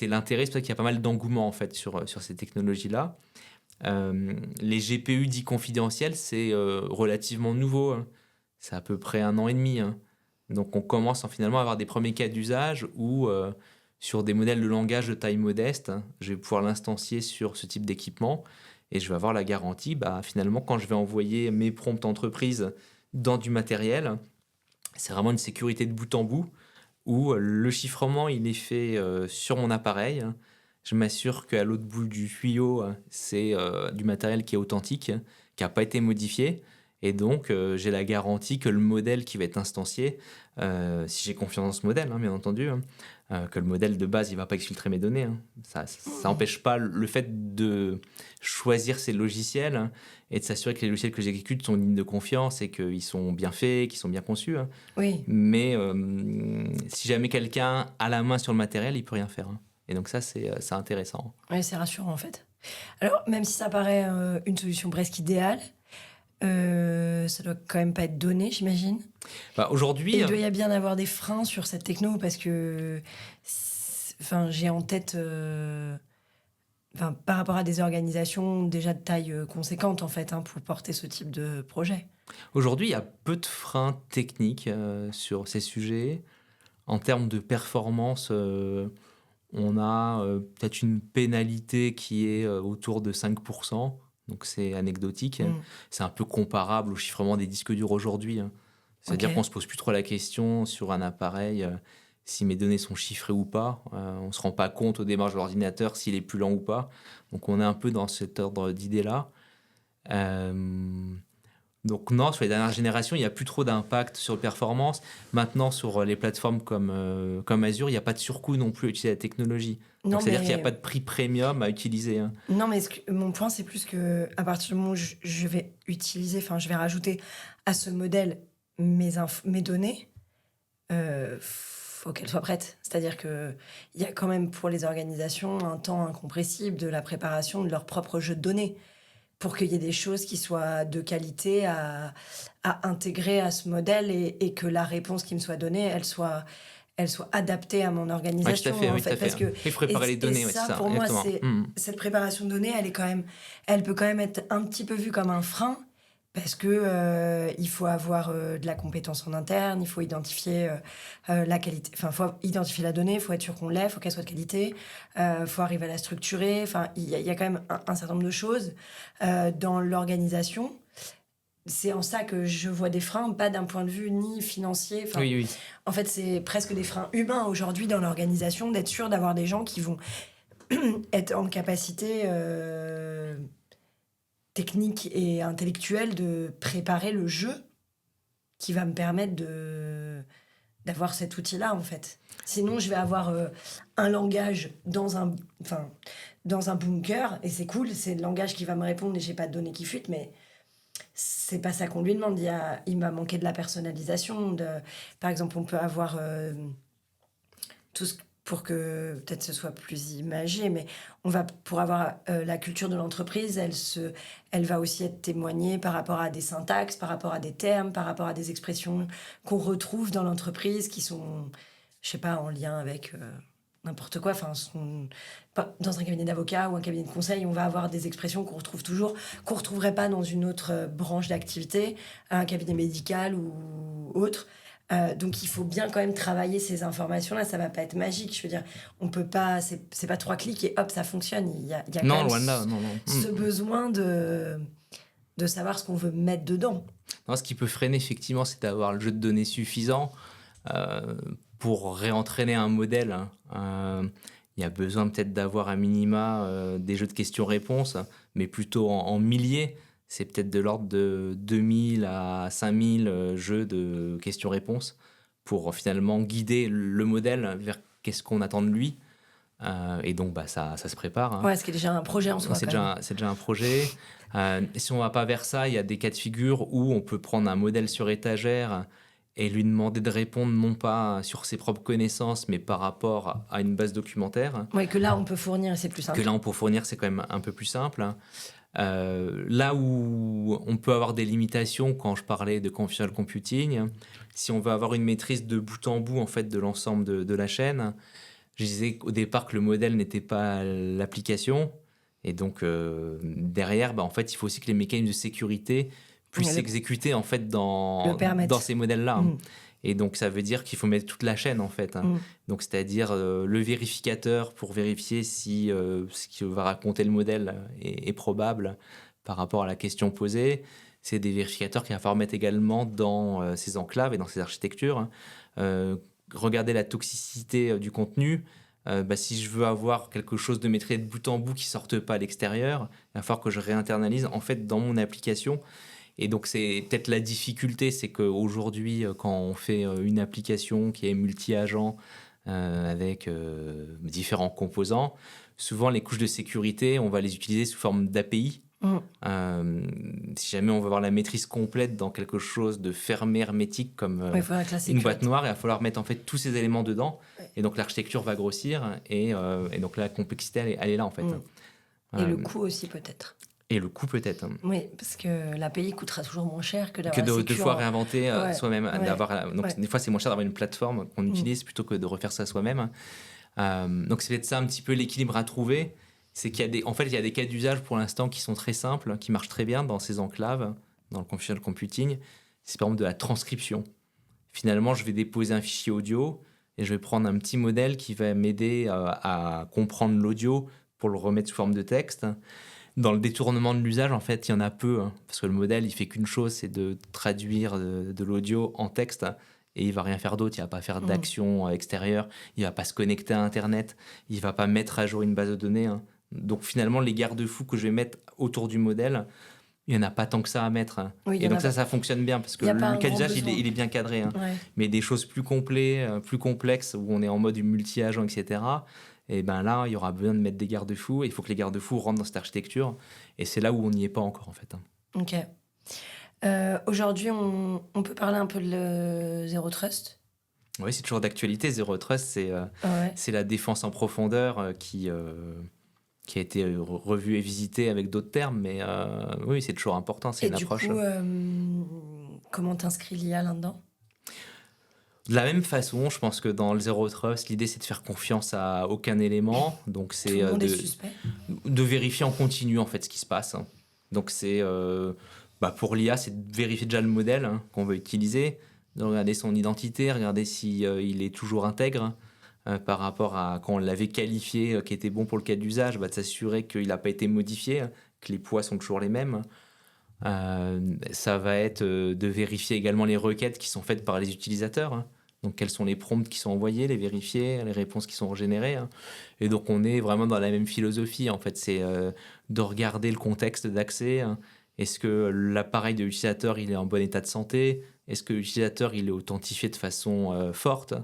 l'intérêt, c'est pour ça qu'il y a pas mal d'engouement en fait, sur ces technologies-là. Les GPU dits confidentiels, c'est relativement nouveau. Hein. C'est à peu près 1 an et demi. Hein. Donc, on commence finalement à avoir des premiers cas d'usage où sur des modèles de langage de taille modeste, je vais pouvoir l'instancier sur ce type d'équipement et je vais avoir la garantie, finalement, quand je vais envoyer mes prompts entreprises dans du matériel, c'est vraiment une sécurité de bout en bout où le chiffrement, il est fait sur mon appareil. Je m'assure qu'à l'autre bout du tuyau, c'est du matériel qui est authentique, qui n'a pas été modifié. Et donc, j'ai la garantie que le modèle qui va être instancié, si j'ai confiance dans ce modèle, bien entendu, que le modèle de base, il ne va pas exfiltrer mes données. Ça n'empêche pas le fait de choisir ces logiciels et de s'assurer que les logiciels que j'exécute sont dignes de confiance et qu'ils sont bien faits, qu'ils sont bien conçus. Oui. Mais si jamais quelqu'un a la main sur le matériel, il ne peut rien faire. Et donc ça, c'est intéressant. Oui, c'est rassurant en fait. Alors, même si ça paraît une solution presque idéale, ça doit quand même pas être donné, j'imagine. Aujourd'hui, il doit y bien avoir des freins sur cette techno parce que, j'ai en tête, par rapport à des organisations déjà de taille conséquente en fait, pour porter ce type de projet. Aujourd'hui, il y a peu de freins techniques sur ces sujets. En termes de performance, on a peut-être une pénalité qui est autour de 5%. Donc c'est anecdotique. C'est un peu comparable au chiffrement des disques durs aujourd'hui. C'est-à-dire qu'on ne se pose plus trop la question sur un appareil si mes données sont chiffrées ou pas. On ne se rend pas compte au démarrage de l'ordinateur s'il est plus lent ou pas. Donc on est un peu dans cet ordre d'idée-là. Donc non, sur les dernières générations, il n'y a plus trop d'impact sur la performance. Maintenant, sur les plateformes comme Azure, il n'y a pas de surcoût non plus à utiliser la technologie. C'est-à-dire qu'il n'y a pas de prix premium à utiliser. Non, mais mon point, c'est plus qu'à partir du moment où je vais utiliser, je vais rajouter à ce modèle mes données, faut qu'elles soient prêtes. C'est-à-dire qu'il y a quand même pour les organisations un temps incompressible de la préparation de leur propre jeu de données, pour qu'il y ait des choses qui soient de qualité à intégrer à ce modèle et que la réponse qui me soit donnée, elle soit adaptée à mon organisation. Oui, tout à fait. Parce que, il faut préparer les données. Ça, c'est ça, pour moi, cette préparation de données, elle peut quand même être un petit peu vue comme un frein, parce que il faut avoir de la compétence en interne, il faut identifier la qualité. Faut identifier la donnée, il faut être sûr qu'on l'ait, il faut qu'elle soit de qualité, faut arriver à la structurer. Il y a quand même un certain nombre de choses dans l'organisation. C'est en ça que je vois des freins, pas d'un point de vue ni financier. Oui. En fait, c'est presque des freins humains aujourd'hui dans l'organisation, d'être sûr d'avoir des gens qui vont être en capacité technique et intellectuelle de préparer le jeu qui va me permettre d'avoir cet outil-là, en fait. Sinon, je vais avoir un langage dans un bunker, et c'est cool, c'est le langage qui va me répondre et j'ai pas de données qui fuitent, mais c'est pas ça qu'on lui demande. Il m'a manqué de la personnalisation. Par exemple, on peut avoir tout ce pour que peut-être ce soit plus imagé, mais pour avoir la culture de l'entreprise, elle va aussi être témoignée par rapport à des syntaxes, par rapport à des termes, par rapport à des expressions qu'on retrouve dans l'entreprise qui sont, je sais pas, en lien avec n'importe quoi. Dans un cabinet d'avocat ou un cabinet de conseil, on va avoir des expressions qu'on retrouve toujours, qu'on retrouverait pas dans une autre branche d'activité, un cabinet médical ou autre. Donc il faut bien quand même travailler ces informations-là. Ça va pas être magique. Je veux dire, on peut pas. C'est pas 3 clics et hop, ça fonctionne. Il y a quand même ce besoin de savoir ce qu'on veut mettre dedans. Non, ce qui peut freiner effectivement, c'est d'avoir le jeu de données suffisant pour réentraîner un modèle. Il y a besoin peut-être d'avoir à minima des jeux de questions-réponses, mais plutôt en milliers. C'est peut-être de l'ordre de 2000 à 5000 jeux de questions-réponses pour finalement guider le modèle vers qu'est-ce qu'on attend de lui. Et donc, ça se prépare. Ouais, ce qui est déjà un projet en soi. C'est déjà un projet. Si on ne va pas vers ça, il y a des cas de figure où on peut prendre un modèle sur étagère et lui demander de répondre non pas sur ses propres connaissances, mais par rapport à une base documentaire. Oui, que là, on peut fournir, c'est plus simple. Que là, on peut fournir, c'est quand même un peu plus simple. Là où on peut avoir des limitations, quand je parlais de conventional computing, si on veut avoir une maîtrise de bout en bout en fait, de l'ensemble de la chaîne, je disais au départ que le modèle n'était pas l'application. Et donc, derrière, en fait, il faut aussi que les mécanismes de sécurité puissent s'exécuter en fait, dans ces modèles-là. Et donc, ça veut dire qu'il faut mettre toute la chaîne, en fait. Donc, c'est-à-dire le vérificateur pour vérifier si ce que va raconter le modèle est probable par rapport à la question posée. C'est des vérificateurs qu'il va falloir mettre également dans ces enclaves et dans ces architectures. Regarder la toxicité du contenu. Si je veux avoir quelque chose de maîtrisé de bout en bout qui ne sorte pas à l'extérieur, il va falloir que je réinternalise en fait dans mon application. Et donc, c'est peut-être la difficulté, c'est qu'aujourd'hui, quand on fait une application qui est multi-agent avec différents composants, souvent les couches de sécurité, on va les utiliser sous forme d'API. Si jamais on veut avoir la maîtrise complète dans quelque chose de fermé, hermétique comme une boîte noire, il va falloir mettre en fait tous ces éléments dedans. Ouais. Et donc, l'architecture va grossir et donc la complexité, elle est là en fait. Et le coût aussi peut-être. Et le coût peut-être. Oui, parce que l'API coûtera toujours moins cher que d'avoir que de fois réinventer soi-même. Ouais. Des fois, c'est moins cher d'avoir une plateforme qu'on utilise plutôt que de refaire ça soi-même. Donc, c'est peut-être ça un petit peu l'équilibre à trouver. C'est qu'il y a des cas d'usage pour l'instant qui sont très simples, qui marchent très bien dans ces enclaves, dans le confusional computing. C'est par exemple de la transcription. Finalement, je vais déposer un fichier audio et je vais prendre un petit modèle qui va m'aider à comprendre l'audio pour le remettre sous forme de texte. Dans le détournement de l'usage, en fait, il y en a peu, parce que le modèle, il fait qu'une chose, c'est de traduire de l'audio en texte, et il va rien faire d'autre. Il va pas faire d'action extérieure, il va pas se connecter à Internet, il va pas mettre à jour une base de données. Donc finalement, les garde-fous que je vais mettre autour du modèle, il y en a pas tant que ça à mettre. Oui, et donc ça fonctionne bien, parce que le cas d'usage, il est bien cadré. Ouais. Mais des choses plus complexes, où on est en mode multi-agent, etc., et ben là, il y aura besoin de mettre des garde-fous. Il faut que les garde-fous rentrent dans cette architecture. Et c'est là où on n'y est pas encore, en fait. Ok. Aujourd'hui, on peut parler un peu de Zero Trust. Oui, c'est toujours d'actualité. Zero Trust, c'est la défense en profondeur qui a été revue et visitée avec d'autres termes. Mais oui, c'est toujours important. C'est une approche. Et du coup, comment t'inscris l'IA là-dedans ? De la même façon, je pense que dans le Zero Trust, l'idée, c'est de faire confiance à aucun élément. Donc, c'est tout le monde est suspect. De vérifier en continu, en fait, ce qui se passe. Donc, c'est pour l'IA, c'est de vérifier déjà le modèle qu'on veut utiliser, de regarder son identité, regarder si il est toujours intègre par rapport à quand on l'avait qualifié, qui était bon pour le cas d'usage, de s'assurer qu'il n'a pas été modifié, que les poids sont toujours les mêmes. Ça va être de vérifier également les requêtes qui sont faites par les utilisateurs. Donc, quels sont les prompts qui sont envoyés, les vérifier, les réponses qui sont générées. Et donc, on est vraiment dans la même philosophie. En fait, c'est de regarder le contexte d'accès. Est-ce que l'appareil de l'utilisateur, il est en bon état de santé ? Est-ce que l'utilisateur, il est authentifié de façon forte ?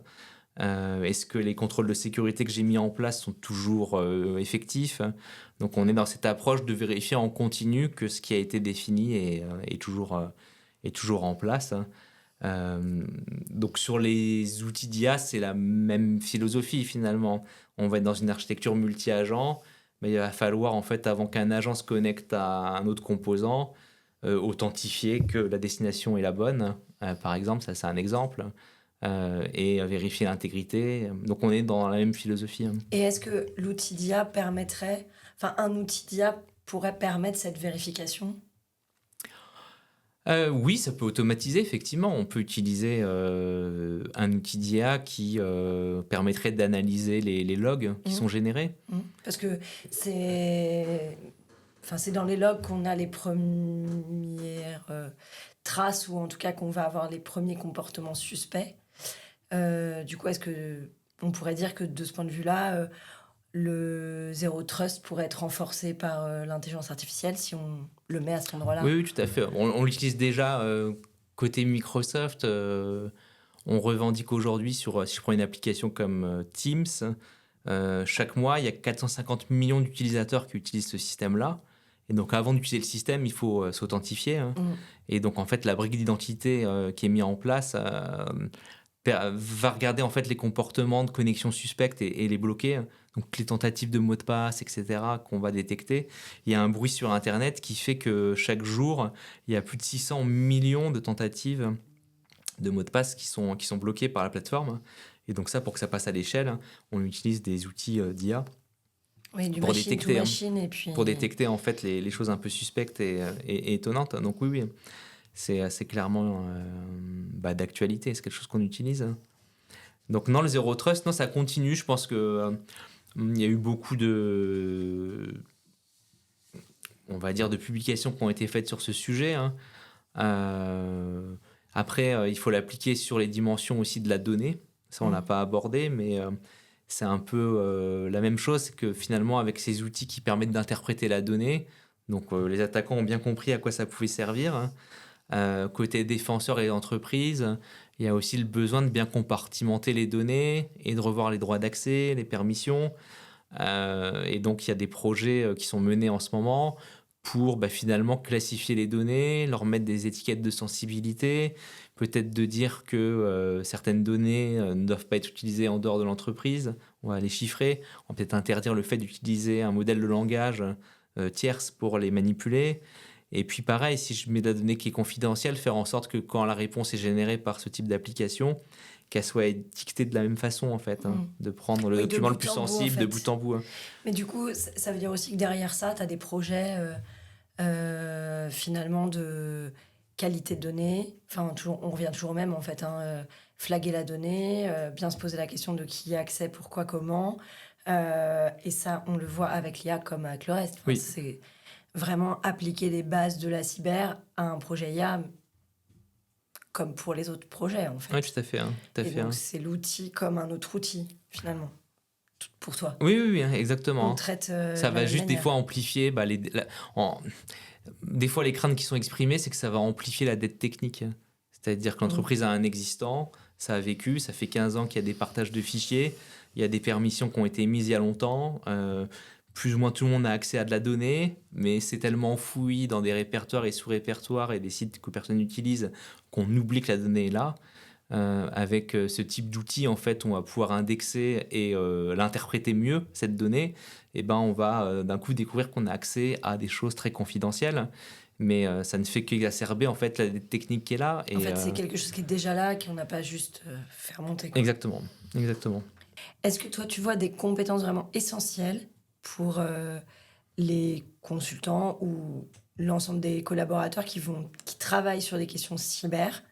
Est-ce que les contrôles de sécurité que j'ai mis en place sont toujours effectifs ? Donc, on est dans cette approche de vérifier en continu que ce qui a été défini est toujours en place. Donc, sur les outils d'IA, c'est la même philosophie finalement. On va être dans une architecture multi-agent, mais il va falloir, en fait, avant qu'un agent se connecte à un autre composant, authentifier que la destination est la bonne. Par exemple, ça, c'est un exemple. Et vérifier l'intégrité. Donc, on est dans la même philosophie. Et est-ce que l'outil d'IA permettrait... Enfin, un outil d'IA pourrait permettre cette vérification ? Oui, ça peut automatiser, effectivement. On peut utiliser un outil d'IA qui permettrait d'analyser les logs qui sont générés. Parce que c'est dans les logs qu'on a les premières traces, ou en tout cas qu'on va avoir les premiers comportements suspects. Du coup, est-ce qu'on pourrait dire que de ce point de vue-là, le Zero Trust pourrait être renforcé par l'intelligence artificielle si on le met à cet endroit-là ? Oui, tout à fait. On l'utilise déjà côté Microsoft. On revendique aujourd'hui, si je prends une application comme Teams, chaque mois, il y a 450 millions d'utilisateurs qui utilisent ce système-là. Et donc, avant d'utiliser le système, il faut s'authentifier. Et donc, en fait, la brique d'identité qui est mise en place va regarder en fait les comportements de connexion suspecte et les bloquer. Donc les tentatives de mots de passe, etc., qu'on va détecter. Il y a un bruit sur Internet qui fait que chaque jour, il y a plus de 600 millions de tentatives de mots de passe qui sont bloqués par la plateforme. Et donc ça, pour que ça passe à l'échelle, on utilise des outils d'IA pour détecter, pour détecter en fait les choses un peu suspectes et étonnantes. Donc oui. c'est assez clairement d'actualité, c'est quelque chose qu'on utilise. Donc non, le Zero Trust, non, ça continue. Je pense que il y a eu beaucoup on va dire, de publications qui ont été faites sur ce sujet. Hein. Après, il faut l'appliquer sur les dimensions aussi de la donnée. Ça, on ne l'a pas abordé, mais c'est un peu la même chose, c'est que finalement, avec ces outils qui permettent d'interpréter la donnée, donc les attaquants ont bien compris à quoi ça pouvait servir. Hein. Côté défenseurs et entreprises, il y a aussi le besoin de bien compartimenter les données et de revoir les droits d'accès, les permissions. Et donc, il y a des projets qui sont menés en ce moment pour finalement classifier les données, leur mettre des étiquettes de sensibilité, peut-être de dire que certaines données ne doivent pas être utilisées en dehors de l'entreprise, on va les chiffrer, on va peut-être interdire le fait d'utiliser un modèle de langage tierce pour les manipuler. Et puis pareil, si je mets de la donnée qui est confidentielle, faire en sorte que quand la réponse est générée par ce type d'application, qu'elle soit étiquetée de la même façon, en fait, hein, de prendre le document le plus sensible de bout en bout. Hein. Mais du coup, ça veut dire aussi que derrière ça, tu as des projets finalement de qualité de données. Enfin, on revient toujours au même, en fait. Hein, flaguer la donnée, bien se poser la question de qui a accès, pourquoi, comment. Et ça, on le voit avec l'IA comme avec le reste. Enfin, Oui. C'est vraiment appliquer les bases de la cyber à un projet IA comme pour les autres projets, en fait. Oui, tout à fait. Hein, tout à et fait, donc, hein. c'est l'outil comme un autre outil, finalement, pour toi. Oui, exactement. On traite ça va juste manière. Des fois amplifier des fois les craintes qui sont exprimées, c'est que ça va amplifier la dette technique. C'est-à-dire que l'entreprise a un existant, ça a vécu, ça fait 15 ans qu'il y a des partages de fichiers, il y a des permissions qui ont été mises il y a longtemps, plus ou moins tout le monde a accès à de la donnée, mais c'est tellement enfoui dans des répertoires et sous-répertoires et des sites que personne n'utilise qu'on oublie que la donnée est là. Avec ce type d'outil, en fait, on va pouvoir indexer et l'interpréter mieux, cette donnée. Et on va d'un coup découvrir qu'on a accès à des choses très confidentielles. Mais ça ne fait qu'exacerber, en fait, la technique qui est là. Et, en fait, c'est quelque chose qui est déjà là, qu'on n'a pas juste fait remonter. Quoi. Exactement. Est-ce que toi, tu vois des compétences vraiment essentielles pour les consultants ou l'ensemble des collaborateurs qui travaillent sur des questions cyber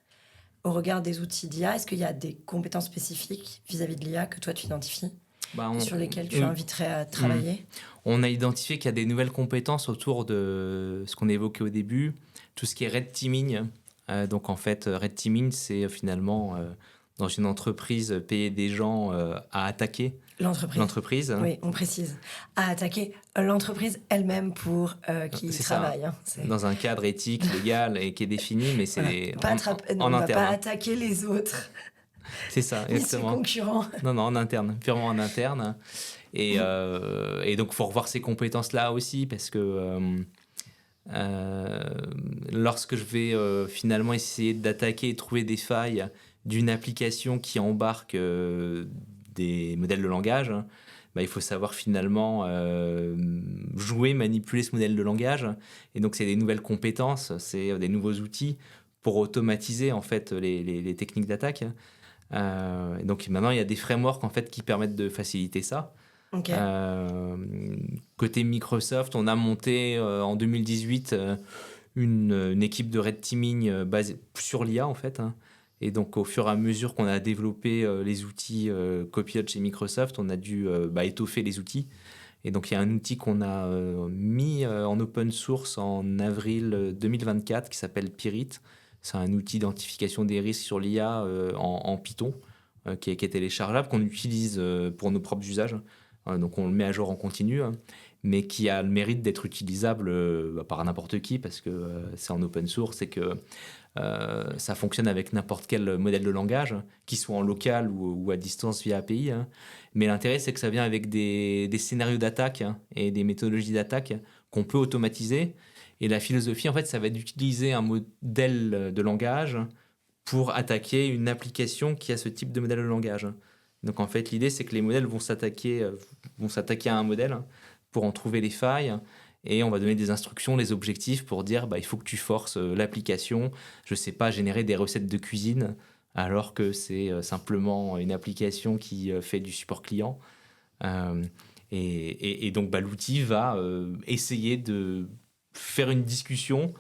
au regard des outils d'IA? Est-ce qu'il y a des compétences spécifiques vis-à-vis de l'IA que toi, tu identifies sur lesquelles tu inviterais à travailler? On a identifié qu'il y a des nouvelles compétences autour de ce qu'on évoquait au début, tout ce qui est red teaming. Donc en fait, red teaming, c'est finalement dans une entreprise payer des gens à attaquer l'entreprise. Oui, on précise. À attaquer l'entreprise elle-même pour qui travaille. Hein, dans un cadre éthique, légal et qui est défini, mais c'est en interne. Pas Hein. attaquer les autres. C'est ça, exactement. Ni ses concurrents. Non, en interne, purement en interne. Et donc, il faut revoir ces compétences-là aussi, parce que lorsque je vais finalement essayer d'attaquer et trouver des failles d'une application qui embarque des modèles de langage, il faut savoir finalement jouer, manipuler ce modèle de langage. Et donc, c'est des nouvelles compétences, c'est des nouveaux outils pour automatiser en fait les techniques d'attaque. Donc maintenant, il y a des frameworks en fait qui permettent de faciliter ça. Okay. Côté Microsoft, on a monté en 2018 une équipe de red teaming basée sur l'IA en fait. Hein. Et donc au fur et à mesure qu'on a développé les outils Copilot chez Microsoft, on a dû étoffer les outils. Et donc il y a un outil qu'on a mis en open source en avril 2024 qui s'appelle Pirit. C'est un outil d'identification des risques sur l'IA en Python qui est téléchargeable, qu'on utilise pour nos propres usages. Donc on le met à jour en continu, hein, mais qui a le mérite d'être utilisable par n'importe qui parce que c'est en open source et que ça fonctionne avec n'importe quel modèle de langage, qu'il soit en local ou à distance via API. Hein. Mais l'intérêt, c'est que ça vient avec des scénarios d'attaque et des méthodologies d'attaque qu'on peut automatiser. Et la philosophie, en fait, ça va être d'utiliser un modèle de langage pour attaquer une application qui a ce type de modèle de langage. Donc, en fait, l'idée, c'est que les modèles vont s'attaquer à un modèle pour en trouver les failles. Et on va donner des instructions, des objectifs pour dire il faut que tu forces l'application, je ne sais pas, générer des recettes de cuisine, alors que c'est simplement une application qui fait du support client. Et donc, l'outil va essayer de faire une discussion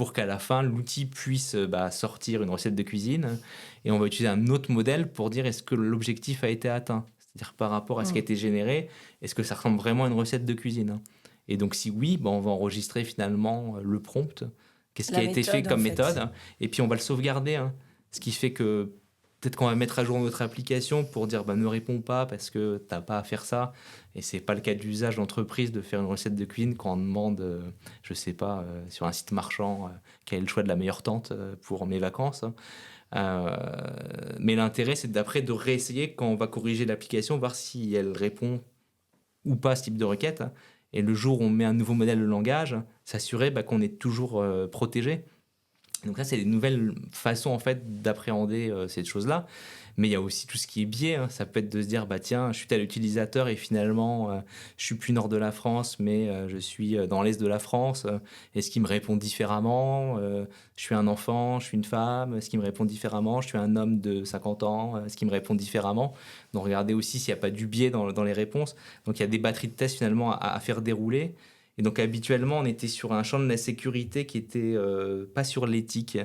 pour qu'à la fin, l'outil puisse sortir une recette de cuisine. Et on va utiliser un autre modèle pour dire est-ce que l'objectif a été atteint. C'est-à-dire par rapport à ce qui a été généré, est-ce que ça ressemble vraiment à une recette de cuisine. Et donc si oui, on va enregistrer finalement le prompt, qu'est-ce qui a été fait comme méthode, et puis on va le sauvegarder. Ce qui fait que peut-être qu'on va mettre à jour notre application pour dire ne réponds pas parce que tu n'as pas à faire ça. Et c'est pas le cas d'usage d'entreprise de faire une recette de cuisine quand on demande, je sais pas, sur un site marchand, quel est le choix de la meilleure tente pour mes vacances. Mais l'intérêt, c'est d'après de réessayer quand on va corriger l'application, voir si elle répond ou pas à ce type de requête. Et le jour où on met un nouveau modèle de langage, s'assurer qu'on est toujours protégé. Donc ça, c'est des nouvelles façons en fait d'appréhender cette chose-là. Mais il y a aussi tout ce qui est biais. Ça peut être de se dire, tiens, je suis tel utilisateur et finalement, je suis plus nord de la France, mais je suis dans l'est de la France. Est-ce qu'il me répond différemment? Je suis un enfant, je suis une femme. Est-ce qu'il me répond différemment? Je suis un homme de 50 ans. Est-ce qu'il me répond différemment? Donc regardez aussi s'il n'y a pas du biais dans les réponses. Donc il y a des batteries de tests finalement à faire dérouler. Et donc habituellement, on était sur un champ de la sécurité qui était pas sur l'éthique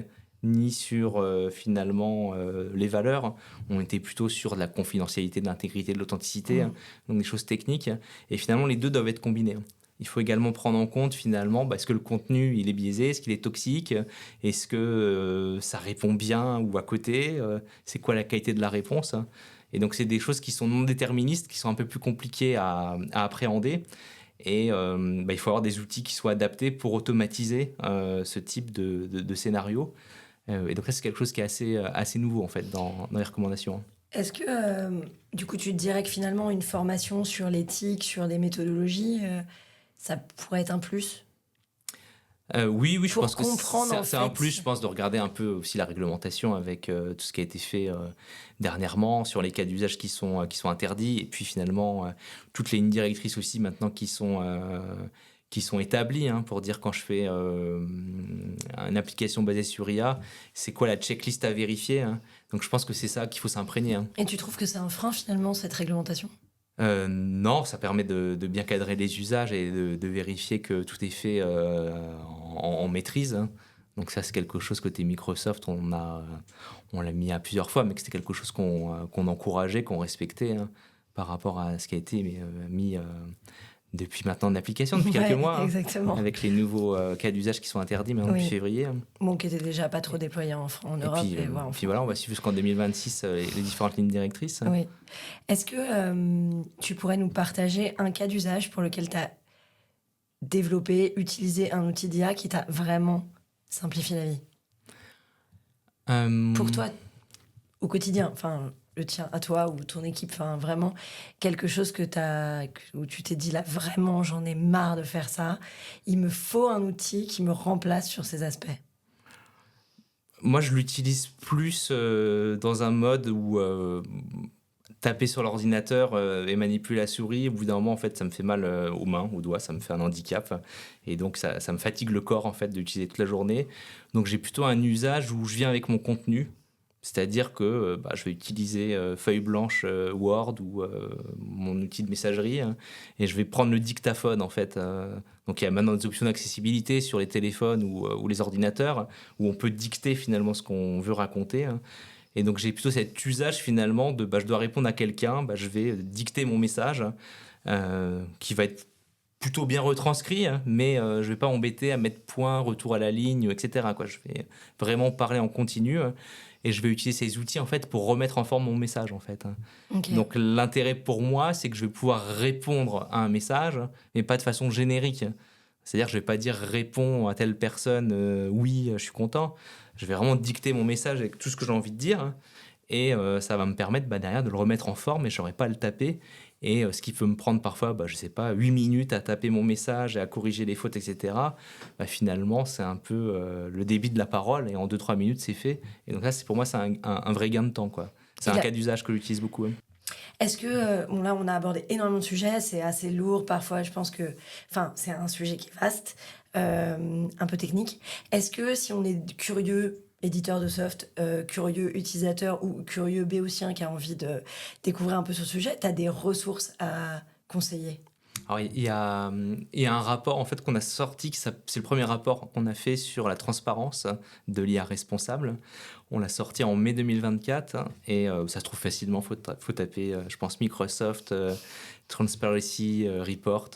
ni sur finalement les valeurs. On était plutôt sur de la confidentialité, de l'intégrité, de l'authenticité, donc des choses techniques. Et finalement, les deux doivent être combinés. Il faut également prendre en compte finalement, est-ce que le contenu il est biaisé, est-ce qu'il est toxique, est-ce que ça répond bien ou à côté, c'est quoi la qualité de la réponse. Et donc c'est des choses qui sont non déterministes, qui sont un peu plus compliquées à appréhender. Et il faut avoir des outils qui soient adaptés pour automatiser ce type de scénario. Et donc ça, c'est quelque chose qui est assez nouveau en fait dans les recommandations. Est-ce que, du coup, tu te dirais que finalement, une formation sur l'éthique, sur des méthodologies, ça pourrait être un plus? Oui, je pense que c'est un plus, je pense, de regarder un peu aussi la réglementation avec tout ce qui a été fait dernièrement sur les cas d'usage qui sont interdits, et puis finalement toutes les lignes directrices aussi maintenant qui sont établies pour dire quand je fais une application basée sur IA, c'est quoi la checklist à vérifier. Donc je pense que c'est ça qu'il faut s'imprégner. Et tu trouves que c'est un frein finalement, cette réglementation? Non, ça permet de bien cadrer les usages et de vérifier que tout est fait en maîtrise. Donc ça, c'est quelque chose côté Microsoft, on l'a mis à plusieurs fois, mais que c'était quelque chose qu'on encourageait, qu'on respectait par rapport à ce qui a été mis depuis maintenant en application, depuis quelques mois, avec les nouveaux cas d'usage qui sont interdits maintenant depuis février. Bon, qui n'étaient déjà pas trop déployés en Europe. Puis voilà, on va suivre jusqu'en 2026 les différentes lignes directrices. Oui. Est-ce que tu pourrais nous partager un cas d'usage pour lequel tu as développé, utilisé un outil d'IA qui t'a vraiment simplifié la vie? Pour toi, au quotidien, le tien à toi ou ton équipe, vraiment quelque chose où tu t'es dit là vraiment j'en ai marre de faire ça, il me faut un outil qui me remplace sur ces aspects. Moi je l'utilise plus dans un mode où taper sur l'ordinateur et manipuler la souris, au bout d'un moment en fait ça me fait mal aux mains, aux doigts, ça me fait un handicap et donc ça me fatigue le corps en fait d'utiliser toute la journée. Donc j'ai plutôt un usage où je viens avec mon contenu. C'est-à-dire que je vais utiliser feuille blanche Word ou mon outil de messagerie et je vais prendre le dictaphone en fait. Donc il y a maintenant des options d'accessibilité sur les téléphones ou les ordinateurs où on peut dicter finalement ce qu'on veut raconter. Et donc j'ai plutôt cet usage finalement de je dois répondre à quelqu'un, je vais dicter mon message qui va être plutôt bien retranscrit, mais je ne vais pas m'embêter à mettre point, retour à la ligne, etc. Je vais vraiment parler en continu. Et je vais utiliser ces outils en fait pour remettre en forme mon message en fait. Okay. Donc l'intérêt pour moi, c'est que je vais pouvoir répondre à un message, mais pas de façon générique. C'est-à-dire que je vais pas dire réponds à telle personne, oui, je suis content. Je vais vraiment dicter mon message avec tout ce que j'ai envie de dire, et ça va me permettre derrière de le remettre en forme, et je n'aurai pas à le taper. Et ce qui peut me prendre parfois, je sais pas, 8 minutes à taper mon message et à corriger les fautes, etc. Finalement, c'est un peu le débit de la parole et en 2-3 minutes, c'est fait. Et donc là, pour moi, c'est un vrai gain de temps, quoi. C'est un cas d'usage que j'utilise beaucoup. Est-ce que, là, on a abordé énormément de sujets, c'est assez lourd parfois, je pense que... c'est un sujet qui est vaste, un peu technique. Est-ce que si on est curieux, éditeur de soft, curieux utilisateur ou curieux béotien qui a envie de découvrir un peu ce sujet, tu as des ressources à conseiller? Alors, il y a un rapport en fait qu'on a sorti, c'est le premier rapport qu'on a fait sur la transparence de l'IA responsable. On l'a sorti en mai 2024 et ça se trouve facilement. Faut taper, je pense, Microsoft Transparency Report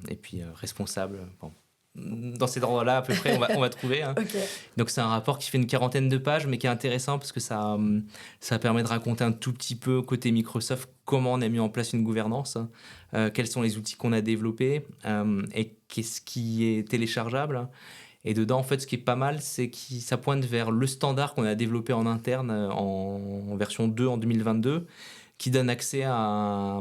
et puis responsable. Bon. Dans ces ordres-là, à peu près, on va trouver. Hein. Ok. Donc, c'est un rapport qui fait une quarantaine de pages, mais qui est intéressant parce que ça permet de raconter un tout petit peu, côté Microsoft, comment on a mis en place une gouvernance, quels sont les outils qu'on a développés et qu'est-ce qui est téléchargeable. Et dedans, en fait, ce qui est pas mal, c'est que ça pointe vers le standard qu'on a développé en interne en version 2 en 2022, qui donne accès à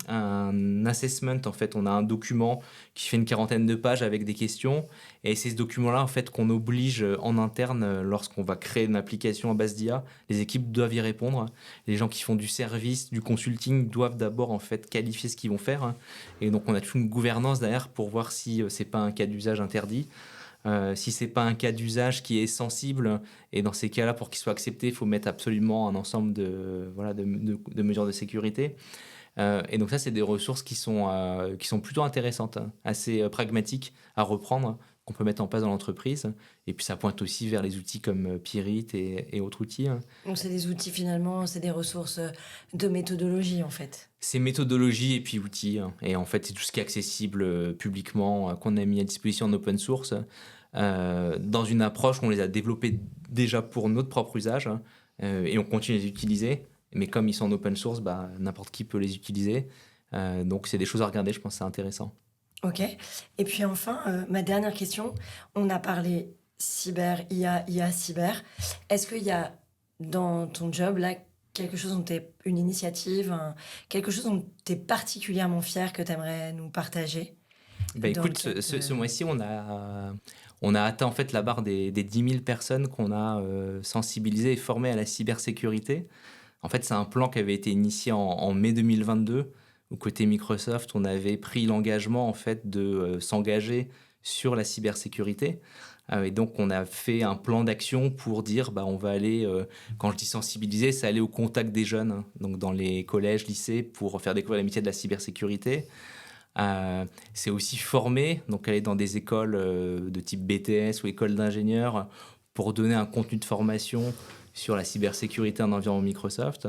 un assessment. En fait, on a un document qui fait une quarantaine de pages avec des questions. Et c'est ce document-là, en fait, qu'on oblige en interne lorsqu'on va créer une application à base d'IA. Les équipes doivent y répondre. Les gens qui font du service, du consulting, doivent d'abord, en fait, qualifier ce qu'ils vont faire. Et donc, on a toute une gouvernance derrière pour voir si c'est pas un cas d'usage interdit. Si c'est pas un cas d'usage qui est sensible, et dans ces cas-là, pour qu'il soit accepté, il faut mettre absolument un ensemble de mesures de sécurité. Et donc ça, c'est des ressources qui sont plutôt intéressantes, hein, assez pragmatiques à reprendre, qu'on peut mettre en place dans l'entreprise. Et puis ça pointe aussi vers les outils comme Pirit et autres outils. Hein. Donc c'est des outils finalement, c'est des ressources de méthodologie en fait. C'est méthodologie et puis outils. Hein. Et en fait, c'est tout ce qui est accessible publiquement, qu'on a mis à disposition en open source. Dans une approche, on les a développés déjà pour notre propre usage, hein, et on continue à les utiliser. Mais comme ils sont en open source, n'importe qui peut les utiliser. Donc c'est des choses à regarder, je pense que c'est intéressant. Ok. Et puis enfin, ma dernière question, on a parlé cyber, IA, cyber. Est-ce qu'il y a dans ton job là quelque chose dont une initiative, quelque chose dont tu es particulièrement fier que tu aimerais nous partager? Écoute, ce mois-ci, on a atteint en fait la barre des 10 000 personnes qu'on a sensibilisées et formées à la cybersécurité. En fait, c'est un plan qui avait été initié en mai 2022. Au côté Microsoft, on avait pris l'engagement en fait de s'engager sur la cybersécurité. Et donc, on a fait un plan d'action pour dire, on va aller, quand je dis sensibiliser, c'est aller au contact des jeunes, hein, donc dans les collèges, lycées, pour faire découvrir les métiers de la cybersécurité. C'est aussi former, donc aller dans des écoles de type BTS ou écoles d'ingénieurs pour donner un contenu de formation sur la cybersécurité en environnement Microsoft.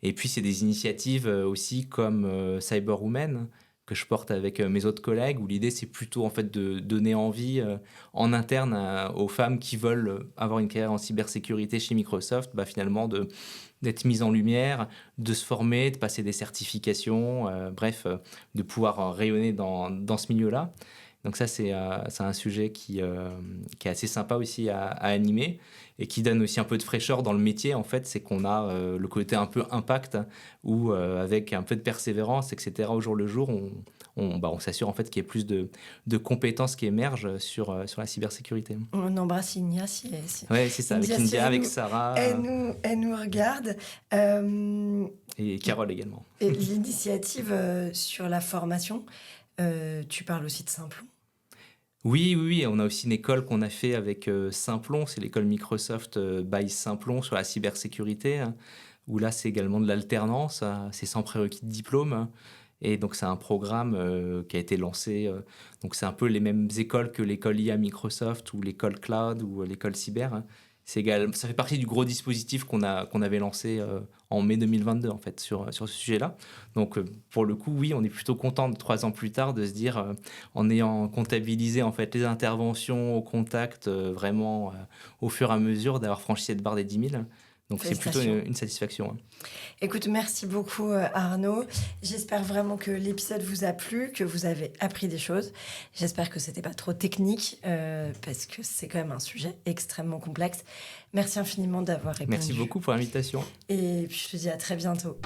Et puis, c'est des initiatives aussi comme Cyberwomen, que je porte avec mes autres collègues, où l'idée, c'est plutôt en fait de donner envie en interne aux femmes qui veulent avoir une carrière en cybersécurité chez Microsoft, finalement d'être mises en lumière, de se former, de passer des certifications, de pouvoir rayonner dans ce milieu-là. Donc ça, c'est un sujet qui est assez sympa aussi à animer et qui donne aussi un peu de fraîcheur dans le métier. En fait, c'est qu'on a le côté un peu impact où, avec un peu de persévérance, etc., au jour le jour, on s'assure en fait qu'il y ait plus de compétences qui émergent sur la cybersécurité. On embrasse India Oui, c'est ça, avec India, avec Sarah. Elle nous regarde. Et Carole également. Et l'initiative sur la formation, tu parles aussi de Simplon. Oui, on a aussi une école qu'on a fait avec Simplon, c'est l'école Microsoft by Simplon sur la cybersécurité, hein, où là c'est également de l'alternance, c'est sans prérequis de diplôme, et donc c'est un programme qui a été lancé, donc c'est un peu les mêmes écoles que l'école IA Microsoft ou l'école Cloud ou l'école Cyber, hein. Ça fait partie du gros dispositif qu'on avait lancé en mai 2022 en fait sur ce sujet-là. Donc pour le coup, oui, on est plutôt content 3 ans plus tard de se dire en ayant comptabilisé en fait les interventions au contact vraiment au fur et à mesure d'avoir franchi cette barre des 10 000. Donc c'est plutôt une satisfaction. Hein. Écoute, merci beaucoup Arnaud. J'espère vraiment que l'épisode vous a plu, que vous avez appris des choses. J'espère que c'était pas trop technique parce que c'est quand même un sujet extrêmement complexe. Merci infiniment d'avoir répondu. Merci beaucoup pour l'invitation. Et puis je te dis à très bientôt.